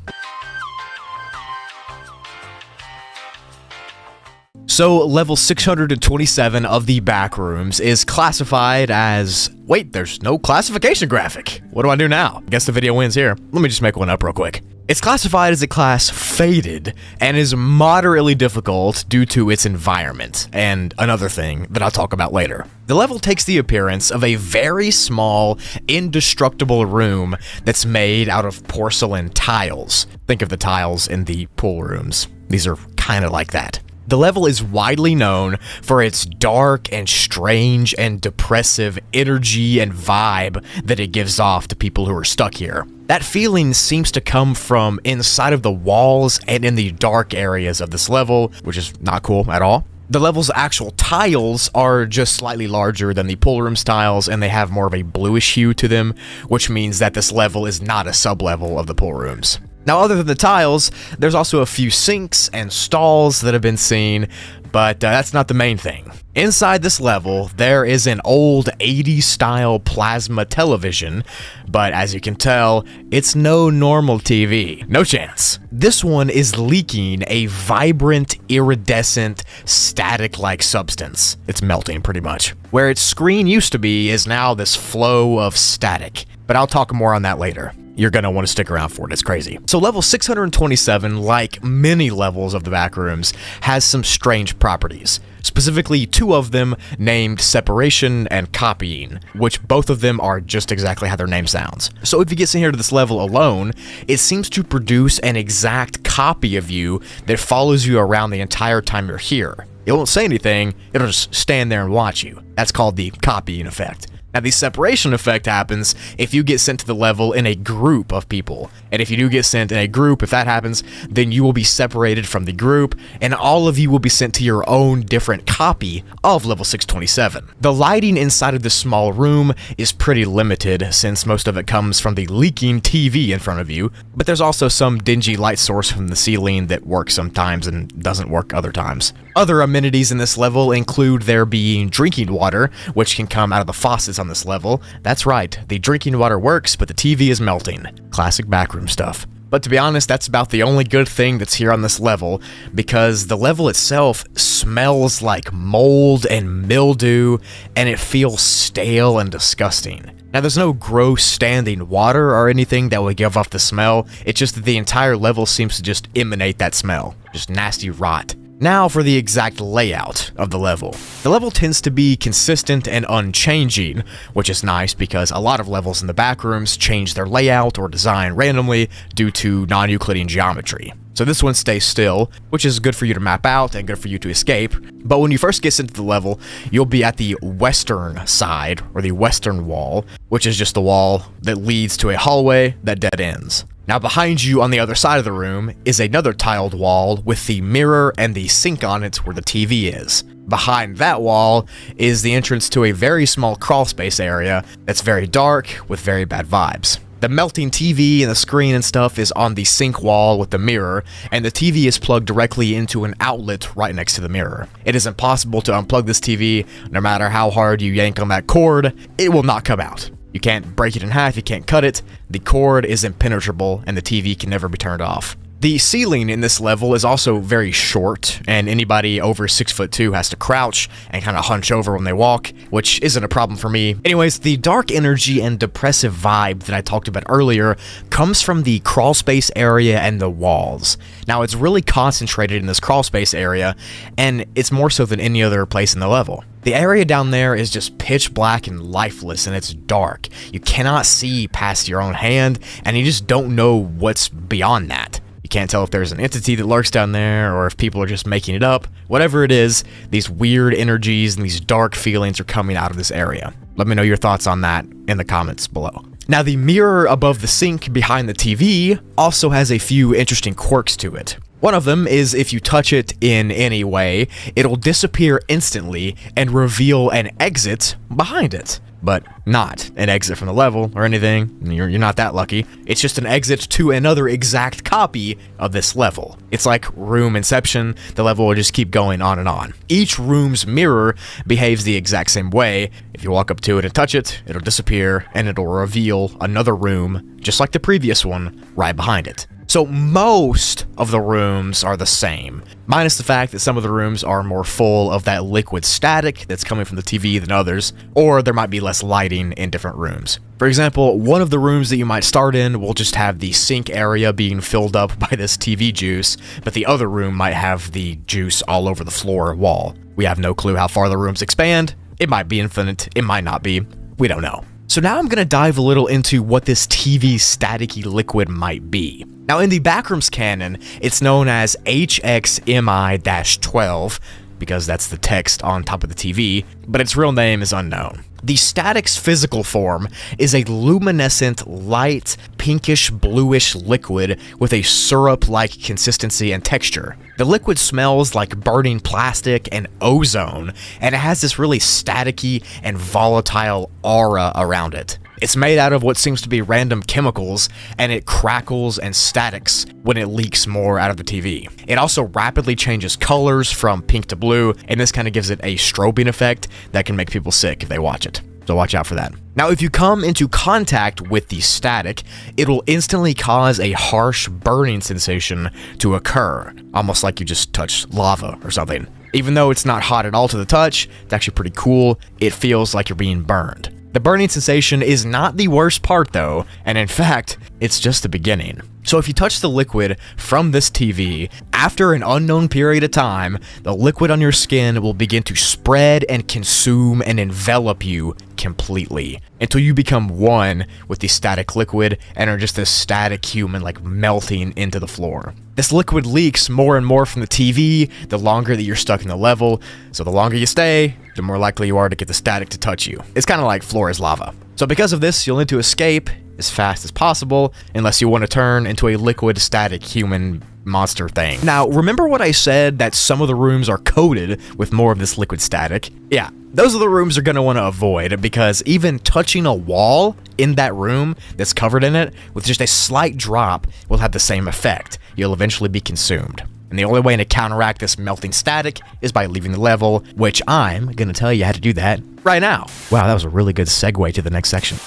So, level 627 of the Backrooms is classified as... Wait, there's no classification graphic. What do I do now? Guess the video wins here. Let me just make one up real quick. It's classified as a class Faded, and is moderately difficult due to its environment, and another thing that I'll talk about later. The level takes the appearance of a very small, indestructible room that's made out of porcelain tiles. Think of the tiles in the pool rooms. These are kind of like that. The level is widely known for its dark and strange and depressive energy and vibe that it gives off to people who are stuck here. That feeling seems to come from inside of the walls and in the dark areas of this level, which is not cool at all. The level's actual tiles are just slightly larger than the pool room's tiles, and they have more of a bluish hue to them, which means that this level is not a sub-level of the pool rooms. Now, other than the tiles, there's also a few sinks and stalls that have been seen, but that's not the main thing. Inside this level, there is an old 80s style plasma television, but as you can tell, it's no normal TV. No chance. This one is leaking a vibrant, iridescent, static-like substance. It's melting, pretty much. Where its screen used to be is now this flow of static, but I'll talk more on that later. You're gonna want to stick around for it, it's crazy. So level 627, like many levels of the Backrooms, has some strange properties. Specifically, two of them named Separation and Copying, which both of them are just exactly how their name sounds. So if you get in here to this level alone, it seems to produce an exact copy of you that follows you around the entire time you're here. It won't say anything, it'll just stand there and watch you. That's called the copying effect. Now, the separation effect happens if you get sent to the level in a group of people. And if you do get sent in a group, if that happens, then you will be separated from the group, and all of you will be sent to your own different copy of level 627. The lighting inside of this small room is pretty limited, since most of it comes from the leaking TV in front of you, but there's also some dingy light source from the ceiling that works sometimes and doesn't work other times. Other amenities in this level include there being drinking water, which can come out of the faucets on this level. That's right, the drinking water works, but the TV is melting. Classic backroom stuff. But to be honest, that's about the only good thing that's here on this level, because the level itself smells like mold and mildew, and it feels stale and disgusting. Now, there's no gross standing water or anything that would give off the smell, it's just that the entire level seems to just emanate that smell. Just nasty rot. Now for the exact layout of the level. The level tends to be consistent and unchanging, which is nice because a lot of levels in the Backrooms change their layout or design randomly due to non-Euclidean geometry. So this one stays still, which is good for you to map out and good for you to escape. But when you first get into the level, you'll be at the western side, or the western wall, which is just the wall that leads to a hallway that dead ends. Now behind you on the other side of the room is another tiled wall with the mirror and the sink on it where the TV is. Behind that wall is the entrance to a very small crawlspace area that's very dark with very bad vibes. The melting TV and the screen and stuff is on the sink wall with the mirror, and the TV is plugged directly into an outlet right next to the mirror. It is impossible to unplug this TV. No matter how hard you yank on that cord, it will not come out. You can't break it in half, you can't cut it, the cord is impenetrable, and the TV can never be turned off. The ceiling in this level is also very short, and anybody over 6'2" has to crouch and kind of hunch over when they walk, which isn't a problem for me. Anyways, the dark energy and depressive vibe that I talked about earlier comes from the crawlspace area and the walls. Now, it's really concentrated in this crawlspace area, and it's more so than any other place in the level. The area down there is just pitch black and lifeless, and it's dark. You cannot see past your own hand, and you just don't know what's beyond that. You can't tell if there's an entity that lurks down there, or if people are just making it up. Whatever it is, these weird energies and these dark feelings are coming out of this area. Let me know your thoughts on that in the comments below. Now, the mirror above the sink behind the TV also has a few interesting quirks to it. One of them is if you touch it in any way, it'll disappear instantly and reveal an exit behind it. but not an exit from the level or anything. You're not that lucky. It's just an exit to another exact copy of this level. It's like room inception. The level will just keep going on and on. Each room's mirror behaves the exact same way. If you walk up to it and touch it, it'll disappear and it'll reveal another room, just like the previous one, right behind it. So most of the rooms are the same, minus the fact that some of the rooms are more full of that liquid static that's coming from the TV than others, or there might be less lighting in different rooms. For example, one of the rooms that you might start in will just have the sink area being filled up by this TV juice, but the other room might have the juice all over the floor or wall. We have no clue how far the rooms expand. It might be infinite, it might not be, we don't know. So now I'm going to dive a little into what this TV staticky liquid might be. Now in the Backrooms canon, it's known as HXMI-12, because that's the text on top of the TV, but its real name is unknown. The static's physical form is a luminescent, light, pinkish, bluish liquid with a syrup-like consistency and texture. The liquid smells like burning plastic and ozone, and it has this really staticky and volatile aura around it. It's made out of what seems to be random chemicals, and it crackles and statics when it leaks more out of the TV. It also rapidly changes colors from pink to blue, and this kind of gives it a strobing effect that can make people sick if they watch it. So watch out for that. Now, if you come into contact with the static, it'll instantly cause a harsh burning sensation to occur, almost like you just touched lava or something. Even though it's not hot at all to the touch, it's actually pretty cool. It feels like you're being burned. The burning sensation is not the worst part though, and in fact, it's just the beginning. So if you touch the liquid from this TV, after an unknown period of time, the liquid on your skin will begin to spread and consume and envelop you completely until you become one with the static liquid and are just this static human like melting into the floor. This liquid leaks more and more from the TV the longer that you're stuck in the level, so the longer you stay, the more likely you are to get the static to touch you. It's kind of like floor is lava. So because of this, you'll need to escape as fast as possible unless you want to turn into a liquid static human monster thing. Now, remember what I said that some of the rooms are coated with more of this liquid static? Yeah, those are the rooms you're going to want to avoid because even touching a wall in that room that's covered in it with just a slight drop will have the same effect. You'll eventually be consumed. And the only way to counteract this melting static is by leaving the level, which I'm going to tell you how to do that right now. Wow, that was a really good segue to the next section.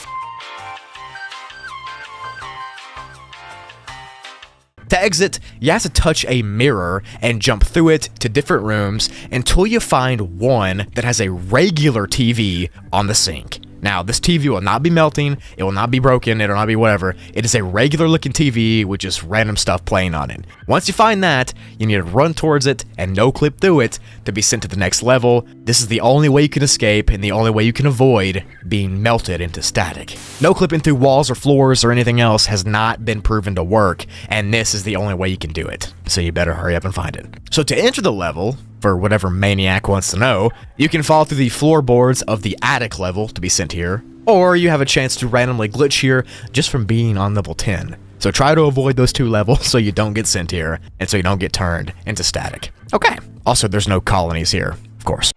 To exit, you have to touch a mirror and jump through it to different rooms until you find one that has a regular TV on the sink. Now, this TV will not be melting, it will not be broken, it will not be whatever. It is a regular looking TV with just random stuff playing on it. Once you find that, you need to run towards it and no-clip through it to be sent to the next level. This is the only way you can escape and the only way you can avoid being melted into static. No-clipping through walls or floors or anything else has not been proven to work, and this is the only way you can do it. So you better hurry up and find it. So to enter the level, for whatever maniac wants to know, you can fall through the floorboards of the attic level to be sent here, or you have a chance to randomly glitch here just from being on level 10. So try to avoid those two levels so you don't get sent here, and so you don't get turned into static. Okay. Also, there's no colonies here, of course.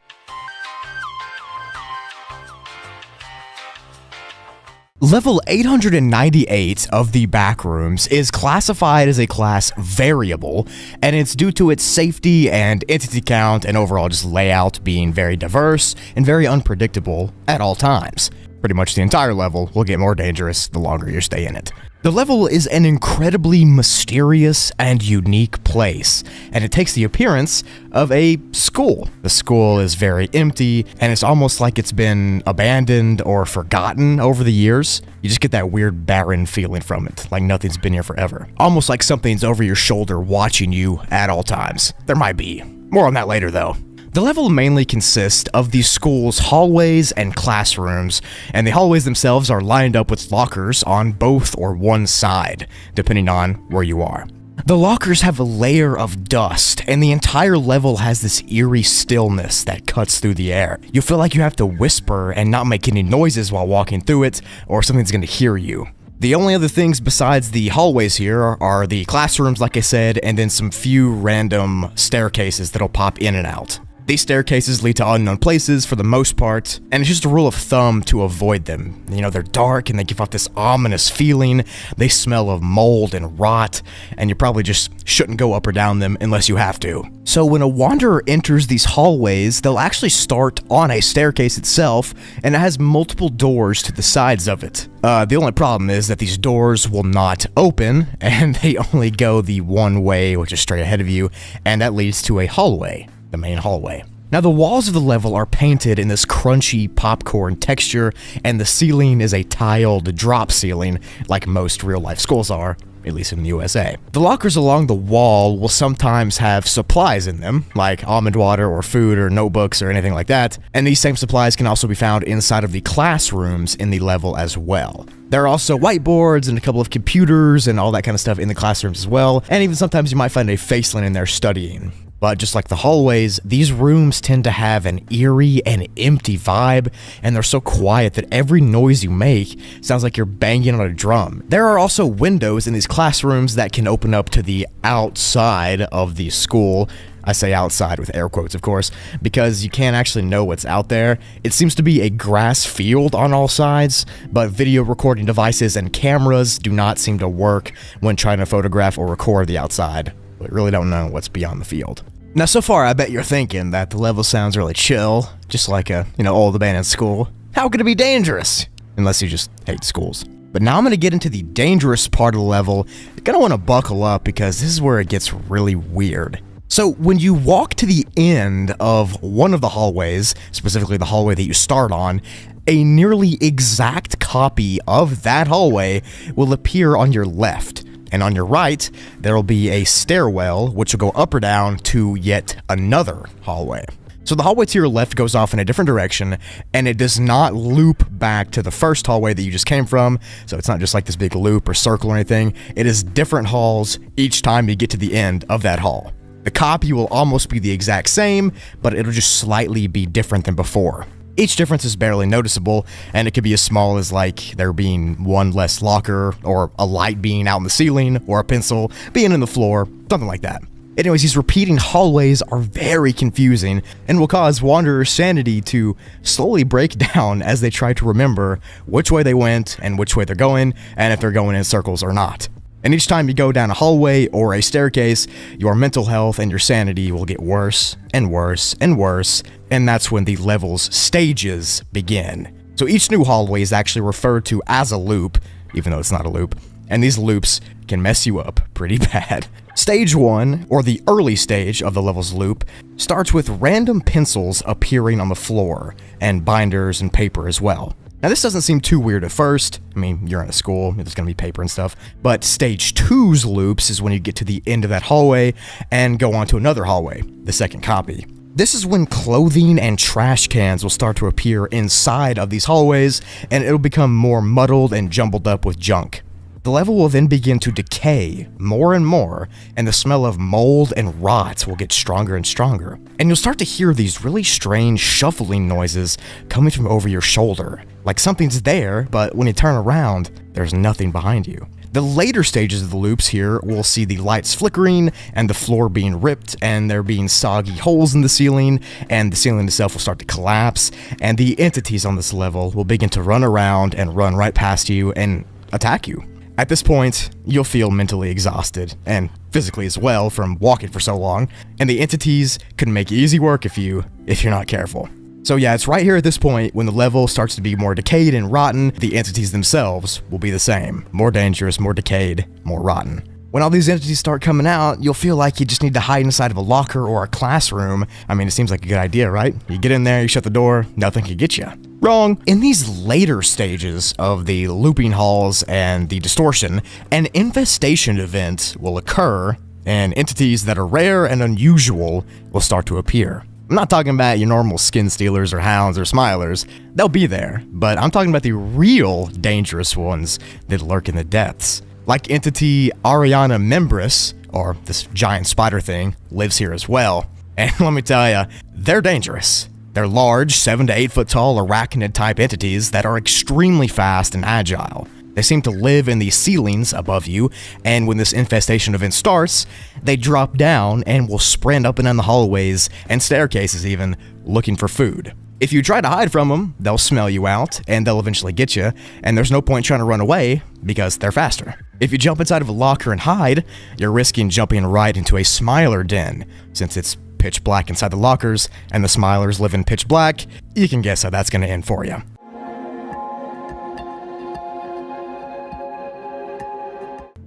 Level 898 of the Backrooms is classified as a class variable, and it's due to its safety and entity count and overall just layout being very diverse and very unpredictable at all times. Pretty much the entire level will get more dangerous the longer you stay in it. The level is an incredibly mysterious and unique place, and it takes the appearance of a school. The school is very empty, and it's almost like it's been abandoned or forgotten over the years. You just get that weird barren feeling from it, like nothing's been here forever. Almost like something's over your shoulder watching you at all times. There might be. More on that later, though. The level mainly consists of the school's hallways and classrooms, and the hallways themselves are lined up with lockers on both or one side, depending on where you are. The lockers have a layer of dust, and the entire level has this eerie stillness that cuts through the air. You feel like you have to whisper and not make any noises while walking through it, or something's gonna hear you. The only other things besides the hallways here are the classrooms, like I said, and then some few random staircases that'll pop in and out. These staircases lead to unknown places for the most part, and it's just a rule of thumb to avoid them. You know, they're dark and they give off this ominous feeling, they smell of mold and rot, and you probably just shouldn't go up or down them unless you have to. So when a wanderer enters these hallways, they'll actually start on a staircase itself, and it has multiple doors to the sides of it. The only problem is that these doors will not open, and they only go the one way, which is straight ahead of you, and that leads to a hallway. The main hallway. Now the walls of the level are painted in this crunchy popcorn texture, and the ceiling is a tiled drop ceiling like most real life schools are, at least in the USA. The lockers along the wall will sometimes have supplies in them, like almond water or food or notebooks or anything like that, and these same supplies can also be found inside of the classrooms in the level as well. There are also whiteboards and a couple of computers and all that kind of stuff in the classrooms as well, and even sometimes you might find a faceling in there studying. But just like the hallways, these rooms tend to have an eerie and empty vibe, and they're so quiet that every noise you make sounds like you're banging on a drum. There are also windows in these classrooms that can open up to the outside of the school. I say outside with air quotes, of course, because you can't actually know what's out there. It seems to be a grass field on all sides, but video recording devices and cameras do not seem to work when trying to photograph or record the outside. We really don't know what's beyond the field. Now, so far, I bet you're thinking that the level sounds really chill, just like a, old abandoned school. How could it be dangerous? Unless you just hate schools. But now I'm going to get into the dangerous part of the level. You're going to want to buckle up because this is where it gets really weird. So when you walk to the end of one of the hallways, specifically the hallway that you start on, a nearly exact copy of that hallway will appear on your left. And on your right, there will be a stairwell which will go up or down to yet another hallway. So the hallway to your left goes off in a different direction, and it does not loop back to the first hallway that you just came from. So it's not just like this big loop or circle or anything. It is different halls each time you get to the end of that hall. The copy will almost be the exact same, but it'll just slightly be different than before. Each difference is barely noticeable, and it could be as small as like there being one less locker, or a light being out in the ceiling, or a pencil being in the floor, something like that. Anyways, these repeating hallways are very confusing and will cause wanderers' sanity to slowly break down as they try to remember which way they went and which way they're going, and if they're going in circles or not. And each time you go down a hallway or a staircase, your mental health and your sanity will get worse and worse and worse, and that's when the level's stages begin. So each new hallway is actually referred to as a loop, even though it's not a loop, and these loops can mess you up pretty bad. Stage 1, or the early stage of the level's loop, starts with random pencils appearing on the floor, and binders and paper as well. Now this doesn't seem too weird at first. I mean, you're in a school, there's gonna be paper and stuff. But stage 2's loops is when you get to the end of that hallway and go on to another hallway, the second copy. This is when clothing and trash cans will start to appear inside of these hallways, and it'll become more muddled and jumbled up with junk. The level will then begin to decay more and more, and the smell of mold and rot will get stronger and stronger. And you'll start to hear these really strange shuffling noises coming from over your shoulder. Like something's there, but when you turn around, there's nothing behind you. The later stages of the loops here will see the lights flickering and the floor being ripped, and there being soggy holes in the ceiling, and the ceiling itself will start to collapse, and the entities on this level will begin to run around and run right past you and attack you. At this point, you'll feel mentally exhausted, and physically as well from walking for so long, and the entities can make easy work of you if you're not careful. So yeah, it's right here at this point when the level starts to be more decayed and rotten, the entities themselves will be the same. More dangerous, more decayed, more rotten. When all these entities start coming out, you'll feel like you just need to hide inside of a locker or a classroom. I mean, it seems like a good idea, right? You get in there, you shut the door, nothing can get you. Wrong. In these later stages of the looping halls and the distortion, an infestation event will occur, and entities that are rare and unusual will start to appear. I'm not talking about your normal skin stealers or hounds or smilers. They'll be there, but I'm talking about the real dangerous ones that lurk in the depths. Like entity Ariana Membris, or this giant spider thing, lives here as well. And let me tell ya, they're dangerous. They're large, 7 to 8 foot tall arachnid type entities that are extremely fast and agile. They seem to live in the ceilings above you, and when this infestation event starts, they drop down and will sprint up and down the hallways and staircases even, looking for food. If you try to hide from them, they'll smell you out, and they'll eventually get you, and there's no point trying to run away, because they're faster. If you jump inside of a locker and hide, you're risking jumping right into a smiler den. Since it's pitch black inside the lockers, and the smilers live in pitch black, you can guess how that's going to end for you.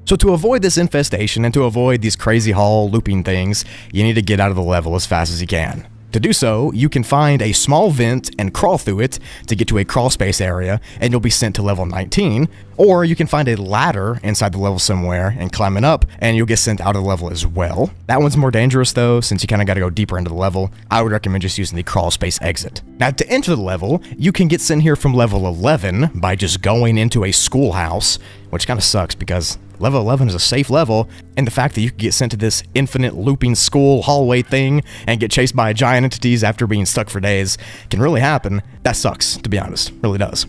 So to avoid this infestation and to avoid these crazy hall looping things, you need to get out of the level as fast as you can. To do so, you can find a small vent and crawl through it to get to a crawl space area, and you'll be sent to level 19, or you can find a ladder inside the level somewhere and climb it up, and you'll get sent out of the level as well. That one's more dangerous though, since you kind of got to go deeper into the level. I would recommend just using the crawl space exit. Now to enter the level, you can get sent here from level 11 by just going into a schoolhouse, which kind of sucks because level 11 is a safe level, and the fact that you can get sent to this infinite looping school hallway thing and get chased by giant entities after being stuck for days can really happen. That sucks, to be honest. Really does.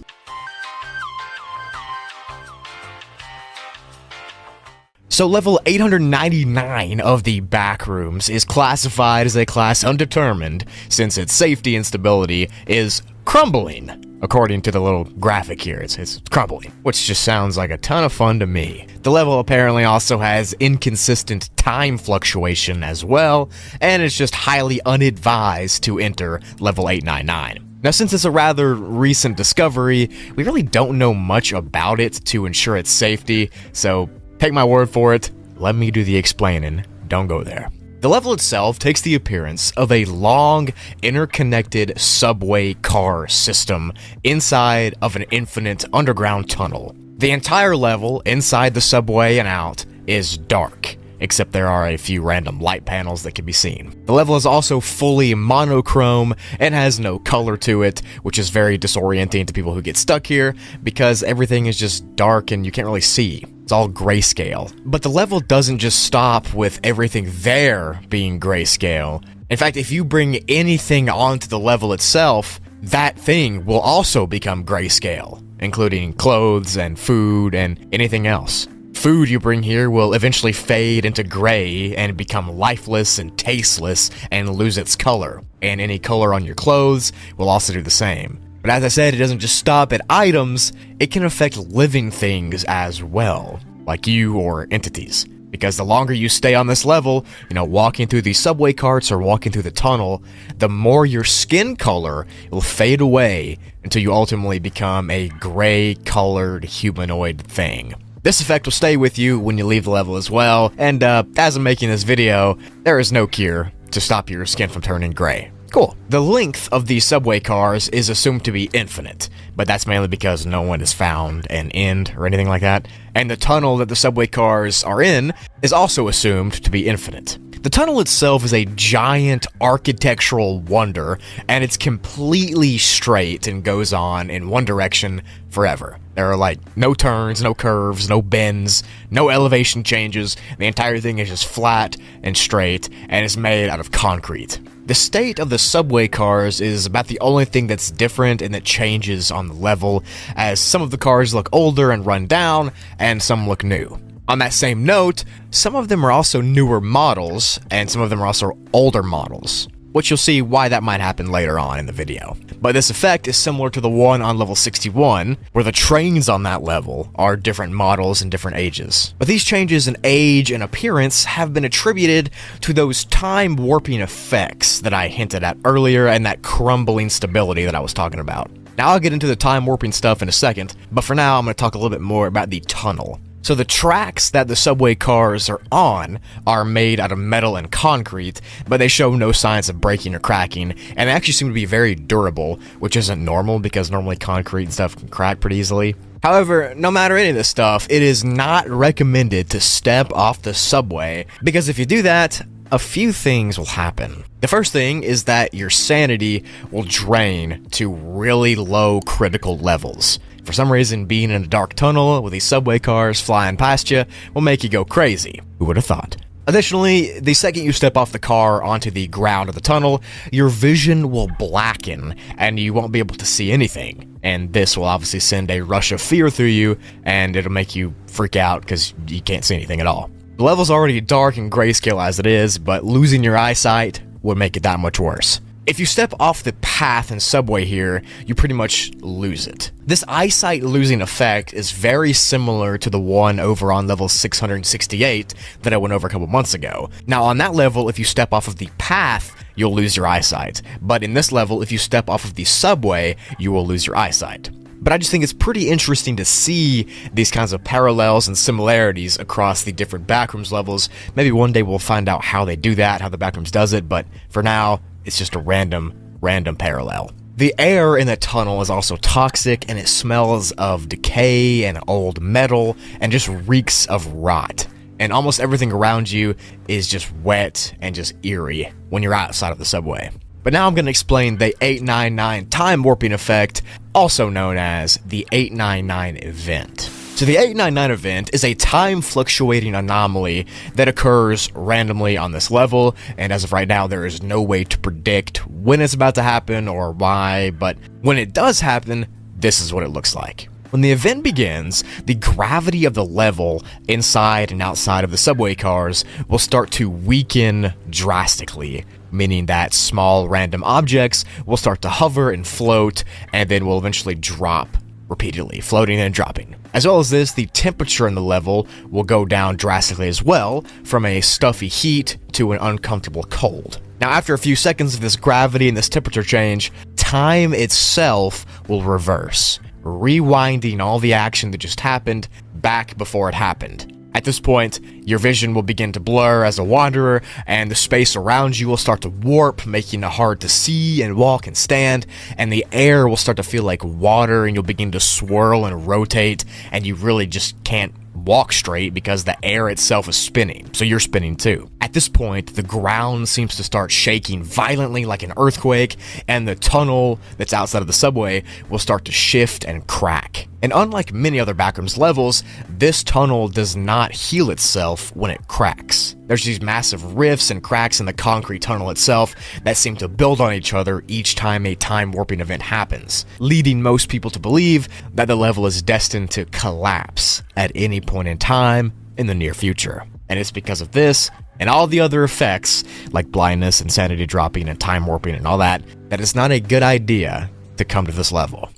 So level 899 of the Backrooms is classified as a class undetermined, since its safety and stability is crumbling. According to the little graphic here, it's crumbling, which just sounds like a ton of fun to me. The level apparently also has inconsistent time fluctuation as well, and it's just highly unadvised to enter level 899. Now, since it's a rather recent discovery, we really don't know much about it to ensure its safety, so take my word for it, let me do the explaining, don't go there. The level itself takes the appearance of a long, interconnected subway car system inside of an infinite underground tunnel. The entire level, inside the subway and out, is dark, except there are a few random light panels that can be seen. The level is also fully monochrome and has no color to it, which is very disorienting to people who get stuck here, because everything is just dark and you can't really see. It's all grayscale. But the level doesn't just stop with everything there being grayscale. In fact, if you bring anything onto the level itself, that thing will also become grayscale, including clothes and food and anything else. Food you bring here will eventually fade into gray and become lifeless and tasteless and lose its color. And any color on your clothes will also do the same. But as I said, it doesn't just stop at items, it can affect living things as well, like you or entities. Because the longer you stay on this level, walking through these subway carts or walking through the tunnel, the more your skin color will fade away until you ultimately become a gray-colored humanoid thing. This effect will stay with you when you leave the level as well, and as I'm making this video, there is no cure to stop your skin from turning gray. Cool. The length of these subway cars is assumed to be infinite, but that's mainly because no one has found an end or anything like that. And the tunnel that the subway cars are in is also assumed to be infinite. The tunnel itself is a giant architectural wonder, and it's completely straight and goes on in one direction forever. There are no turns, no curves, no bends, no elevation changes. The entire thing is just flat and straight, and is made out of concrete. The state of the subway cars is about the only thing that's different and that changes on the level, as some of the cars look older and run down, and some look new. On that same note, some of them are also newer models, and some of them are also older models, which you'll see why that might happen later on in the video. But this effect is similar to the one on level 61, where the trains on that level are different models and different ages. But these changes in age and appearance have been attributed to those time warping effects that I hinted at earlier and that crumbling stability that I was talking about. Now I'll get into the time warping stuff in a second, but for now I'm going to talk a little bit more about the tunnel. So the tracks that the subway cars are on are made out of metal and concrete, but they show no signs of breaking or cracking, and they actually seem to be very durable, which isn't normal because normally concrete and stuff can crack pretty easily. However, no matter any of this stuff, it is not recommended to step off the subway, because if you do that, a few things will happen. The first thing is that your sanity will drain to really low critical levels. For some reason, being in a dark tunnel with these subway cars flying past you will make you go crazy. Who would have thought? Additionally, the second you step off the car onto the ground of the tunnel, your vision will blacken and you won't be able to see anything. and this will obviously send a rush of fear through you, and it'll make you freak out because you can't see anything at all. The level's already dark and grayscale as it is, but losing your eyesight would make it that much worse. If you step off the path in Subway here, you pretty much lose it. This eyesight losing effect is very similar to the one over on level 668 that I went over a couple months ago. Now on that level, if you step off of the path, you'll lose your eyesight. But in this level, if you step off of the subway, you will lose your eyesight. But I just think it's pretty interesting to see these kinds of parallels and similarities across the different Backrooms levels. Maybe one day we'll find out how they do that, how the Backrooms does it, but for now, it's just a random parallel. The air in the tunnel is also toxic, and it smells of decay and old metal and just reeks of rot. And almost everything around you is just wet and just eerie when you're outside of the subway. But now I'm going to explain the 899 time warping effect, also known as the 899 event. So the 899 event is a time fluctuating anomaly that occurs randomly on this level, and as of right now there is no way to predict when it's about to happen or why, but when it does happen, this is what it looks like. When the event begins, the gravity of the level inside and outside of the subway cars will start to weaken drastically, meaning that small random objects will start to hover and float, and then will eventually drop repeatedly, floating and dropping. As well as this, the temperature in the level will go down drastically as well, from a stuffy heat to an uncomfortable cold. Now after a few seconds of this gravity and this temperature change, time itself will reverse, rewinding all the action that just happened back before it happened. At this point, your vision will begin to blur as a wanderer, and the space around you will start to warp, making it hard to see and walk and stand, and the air will start to feel like water, and you'll begin to swirl and rotate, and you really just can't walk straight because the air itself is spinning, so you're spinning too. At this point, the ground seems to start shaking violently like an earthquake, and the tunnel that's outside of the subway will start to shift and crack. And unlike many other Backrooms levels, this tunnel does not heal itself when it cracks. There's these massive rifts and cracks in the concrete tunnel itself that seem to build on each other each time a time warping event happens, leading most people to believe that the level is destined to collapse at any point in time in the near future. And it's because of this and all the other effects, like blindness, insanity dropping, and time warping and all that, that it's not a good idea to come to this level.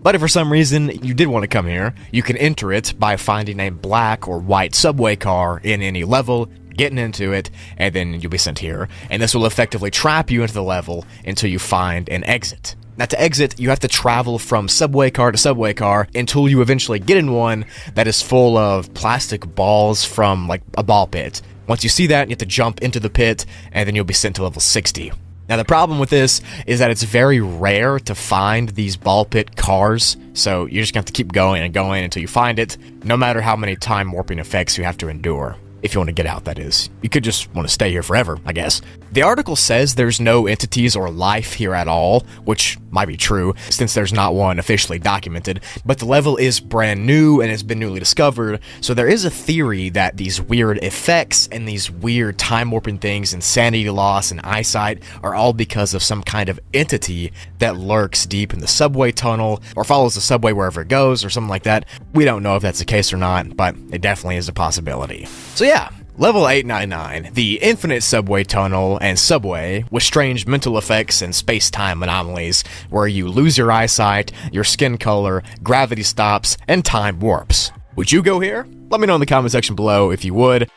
But if for some reason you did want to come here, you can enter it by finding a black or white subway car in any level, getting into it, and then you'll be sent here. And this will effectively trap you into the level until you find an exit. Now to exit, you have to travel from subway car to subway car until you eventually get in one that is full of plastic balls from like a ball pit. Once you see that, you have to jump into the pit, and then you'll be sent to level 60. Now the problem with this is that it's very rare to find these ball pit cars, so you're just going to have to keep going and going until you find it, no matter how many time warping effects you have to endure. If you want to get out, that is. You could just want to stay here forever, I guess. The article says there's no entities or life here at all, which might be true, since there's not one officially documented, but the level is brand new and has been newly discovered, so there is a theory that these weird effects and these weird time warping things, insanity loss and eyesight, are all because of some kind of entity that lurks deep in the subway tunnel, or follows the subway wherever it goes, or something like that. We don't know if that's the case or not, but it definitely is a possibility. So yeah, level 899, the infinite subway tunnel and subway with strange mental effects and space-time anomalies where you lose your eyesight, your skin color, gravity stops, and time warps. Would you go here? Let me know in the comment section below if you would.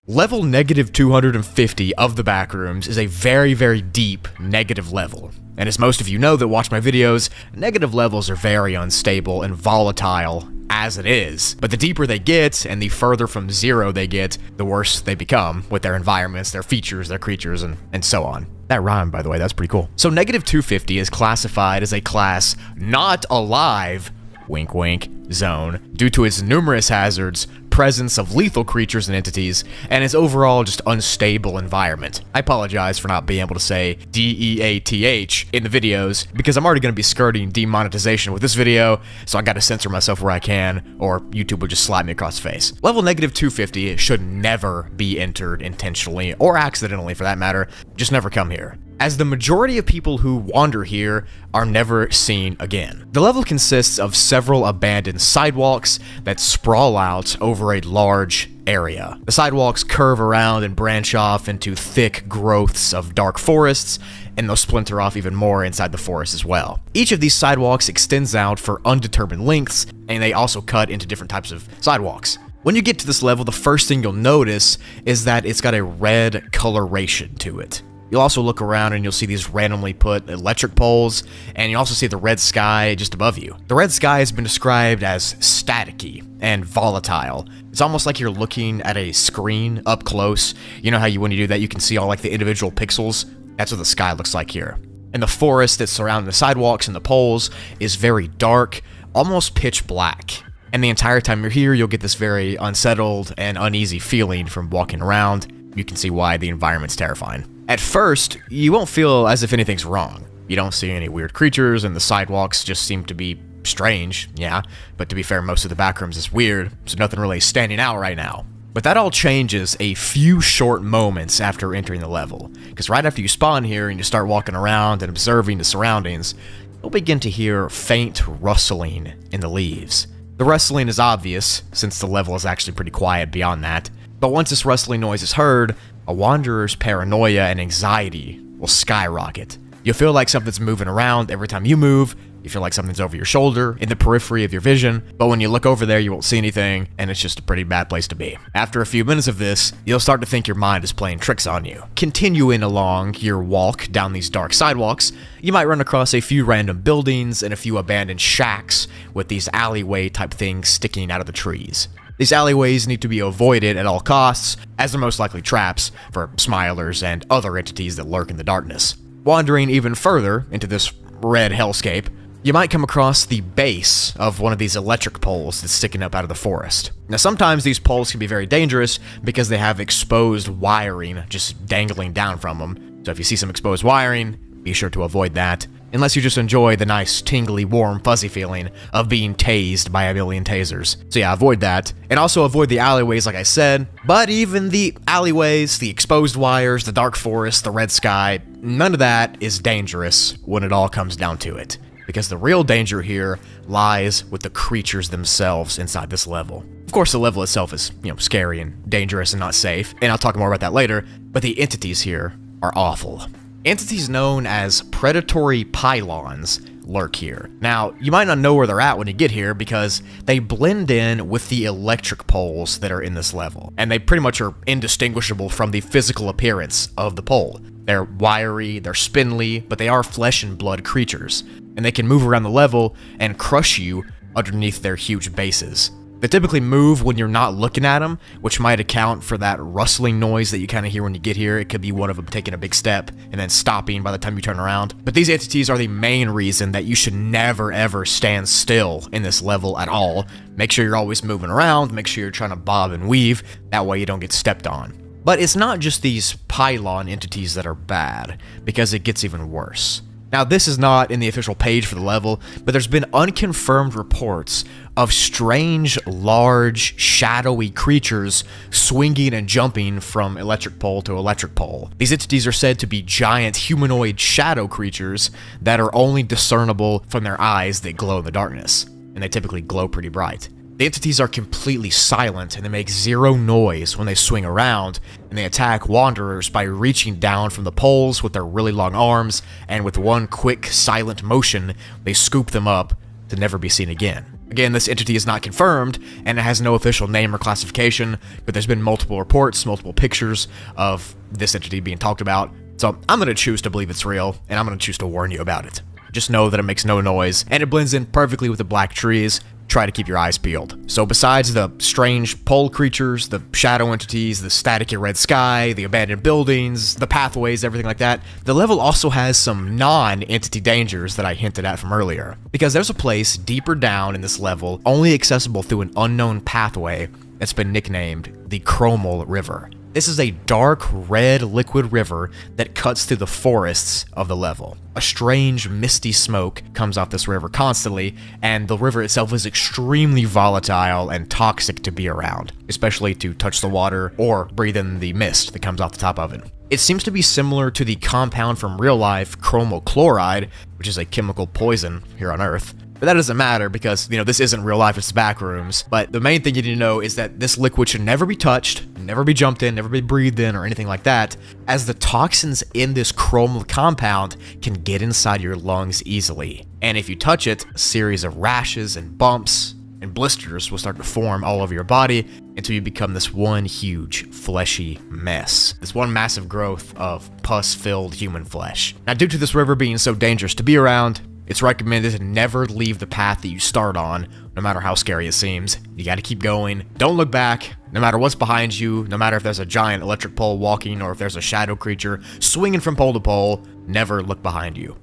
Level negative 250 of the Backrooms is a very, very deep negative level. And as most of you know that watch my videos, negative levels are very unstable and volatile as it is. But the deeper they get, and the further from zero they get, the worse they become with their environments, their features, their creatures, and so on. That rhymed, by the way, that's pretty cool. So negative 250 is classified as a class not alive, wink wink, zone, due to its numerous hazards, presence of lethal creatures and entities, and its overall just unstable environment. I apologize for not being able to say DEATH in the videos, because I'm already going to be skirting demonetization with this video, so I gotta censor myself where I can, or YouTube will just slap me across the face. Level negative 250 should never be entered intentionally, or accidentally for that matter. Just never come here, as the majority of people who wander here are never seen again. The level consists of several abandoned sidewalks that sprawl out over a large area. The sidewalks curve around and branch off into thick growths of dark forests, and they'll splinter off even more inside the forest as well. Each of these sidewalks extends out for undetermined lengths, and they also cut into different types of sidewalks. When you get to this level, the first thing you'll notice is that it's got a red coloration to it. You'll also look around and you'll see these randomly put electric poles, and you also see the red sky just above you. The red sky has been described as staticky and volatile. It's almost like you're looking at a screen up close. You know how when you do that, you can see all like the individual pixels? That's what the sky looks like here. And the forest that's surrounding the sidewalks and the poles is very dark, almost pitch black. And the entire time you're here, you'll get this very unsettled and uneasy feeling from walking around. You can see why the environment's terrifying. At first, you won't feel as if anything's wrong. You don't see any weird creatures, and the sidewalks just seem to be strange, yeah, but to be fair, most of the backrooms is weird, so nothing really is standing out right now. But that all changes a few short moments after entering the level, because right after you spawn here and you start walking around and observing the surroundings, you'll begin to hear faint rustling in the leaves. The rustling is obvious, since the level is actually pretty quiet beyond that, but once this rustling noise is heard, a wanderer's paranoia and anxiety will skyrocket. You'll feel like something's moving around every time you move. You feel like something's over your shoulder, in the periphery of your vision, but when you look over there, you won't see anything, and it's just a pretty bad place to be. After a few minutes of this, you'll start to think your mind is playing tricks on you. Continuing along your walk down these dark sidewalks, you might run across a few random buildings and a few abandoned shacks with these alleyway type things sticking out of the trees. These alleyways need to be avoided at all costs, as they're most likely traps for smilers and other entities that lurk in the darkness. Wandering even further into this red hellscape, you might come across the base of one of these electric poles that's sticking up out of the forest. Now, sometimes these poles can be very dangerous because they have exposed wiring just dangling down from them. So if you see some exposed wiring, be sure to avoid that, unless you just enjoy the nice, tingly, warm, fuzzy feeling of being tased by a million tasers. So yeah, avoid that. And also avoid the alleyways like I said, but even the alleyways, the exposed wires, the dark forest, the red sky, none of that is dangerous when it all comes down to it. Because the real danger here lies with the creatures themselves inside this level. Of course, the level itself is, scary and dangerous and not safe, and I'll talk more about that later, but the entities here are awful. Entities known as predatory pylons lurk here. Now, you might not know where they're at when you get here because they blend in with the electric poles that are in this level, and they pretty much are indistinguishable from the physical appearance of the pole. They're wiry, they're spindly, but they are flesh and blood creatures, and they can move around the level and crush you underneath their huge bases. They typically move when you're not looking at them, which might account for that rustling noise that you kind of hear when you get here. It could be one of them taking a big step and then stopping by the time you turn around. But these entities are the main reason that you should never ever stand still in this level at all. Make sure you're always moving around, make sure you're trying to bob and weave, that way you don't get stepped on. But it's not just these pylon entities that are bad, because it gets even worse. Now, this is not in the official page for the level, but there's been unconfirmed reports of strange, large, shadowy creatures swinging and jumping from electric pole to electric pole. These entities are said to be giant humanoid shadow creatures that are only discernible from their eyes that glow in the darkness, and they typically glow pretty bright. The entities are completely silent, and they make zero noise when they swing around, and they attack wanderers by reaching down from the poles with their really long arms, and with one quick, silent motion, they scoop them up to never be seen again. Again, this entity is not confirmed, and it has no official name or classification, but there's been multiple reports, multiple pictures of this entity being talked about, so I'm going to choose to believe it's real, and I'm going to choose to warn you about it. Just know that it makes no noise, and it blends in perfectly with the black trees. Try to keep your eyes peeled. So besides the strange pole creatures, the shadow entities, the staticky red sky, the abandoned buildings, the pathways, everything like that, the level also has some non-entity dangers that I hinted at from earlier. Because there's a place deeper down in this level, only accessible through an unknown pathway, that's been nicknamed the Chromal River. This is a dark red liquid river that cuts through the forests of the level. A strange misty smoke comes off this river constantly, and the river itself is extremely volatile and toxic to be around, especially to touch the water or breathe in the mist that comes off the top of it. It seems to be similar to the compound from real life chromal chloride, which is a chemical poison here on Earth. But that doesn't matter because, this isn't real life, it's Backrooms. But the main thing you need to know is that this liquid should never be touched, never be jumped in, never be breathed in, or anything like that, as the toxins in this chromal compound can get inside your lungs easily. And if you touch it, a series of rashes and bumps and blisters will start to form all over your body until you become this one huge fleshy mess. This one massive growth of pus-filled human flesh. Now, due to this river being so dangerous to be around, it's recommended to never leave the path that you start on, no matter how scary it seems. You gotta keep going. Don't look back, no matter what's behind you, no matter if there's a giant electric pole walking or if there's a shadow creature swinging from pole to pole, never look behind you.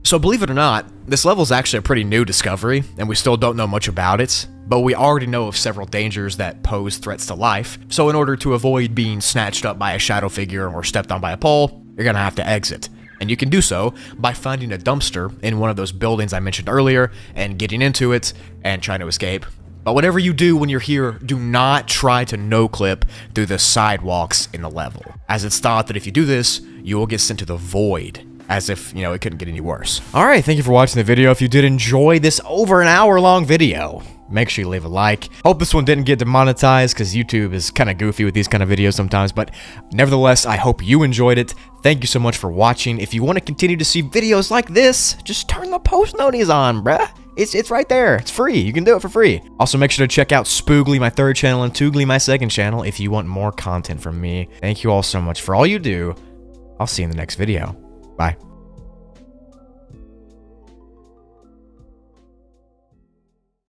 So believe it or not, this level is actually a pretty new discovery, and we still don't know much about it, but we already know of several dangers that pose threats to life, so in order to avoid being snatched up by a shadow figure or stepped on by a pole, you're gonna have to exit. And you can do so by finding a dumpster in one of those buildings I mentioned earlier, and getting into it, and trying to escape. But whatever you do when you're here, do not try to no-clip through the sidewalks in the level, as it's thought that if you do this, you will get sent to the void. As if, it couldn't get any worse. Alright, thank you for watching the video. If you did enjoy this over an hour-long video, make sure you leave a like. Hope this one didn't get demonetized, because YouTube is kind of goofy with these kind of videos sometimes, but nevertheless, I hope you enjoyed it. Thank you so much for watching. If you want to continue to see videos like this, just turn the post noties on, bruh. It's right there. It's free. You can do it for free. Also, make sure to check out Spoogly, my third channel, and Toogly, my second channel, if you want more content from me. Thank you all so much for all you do. I'll see you in the next video. Bye.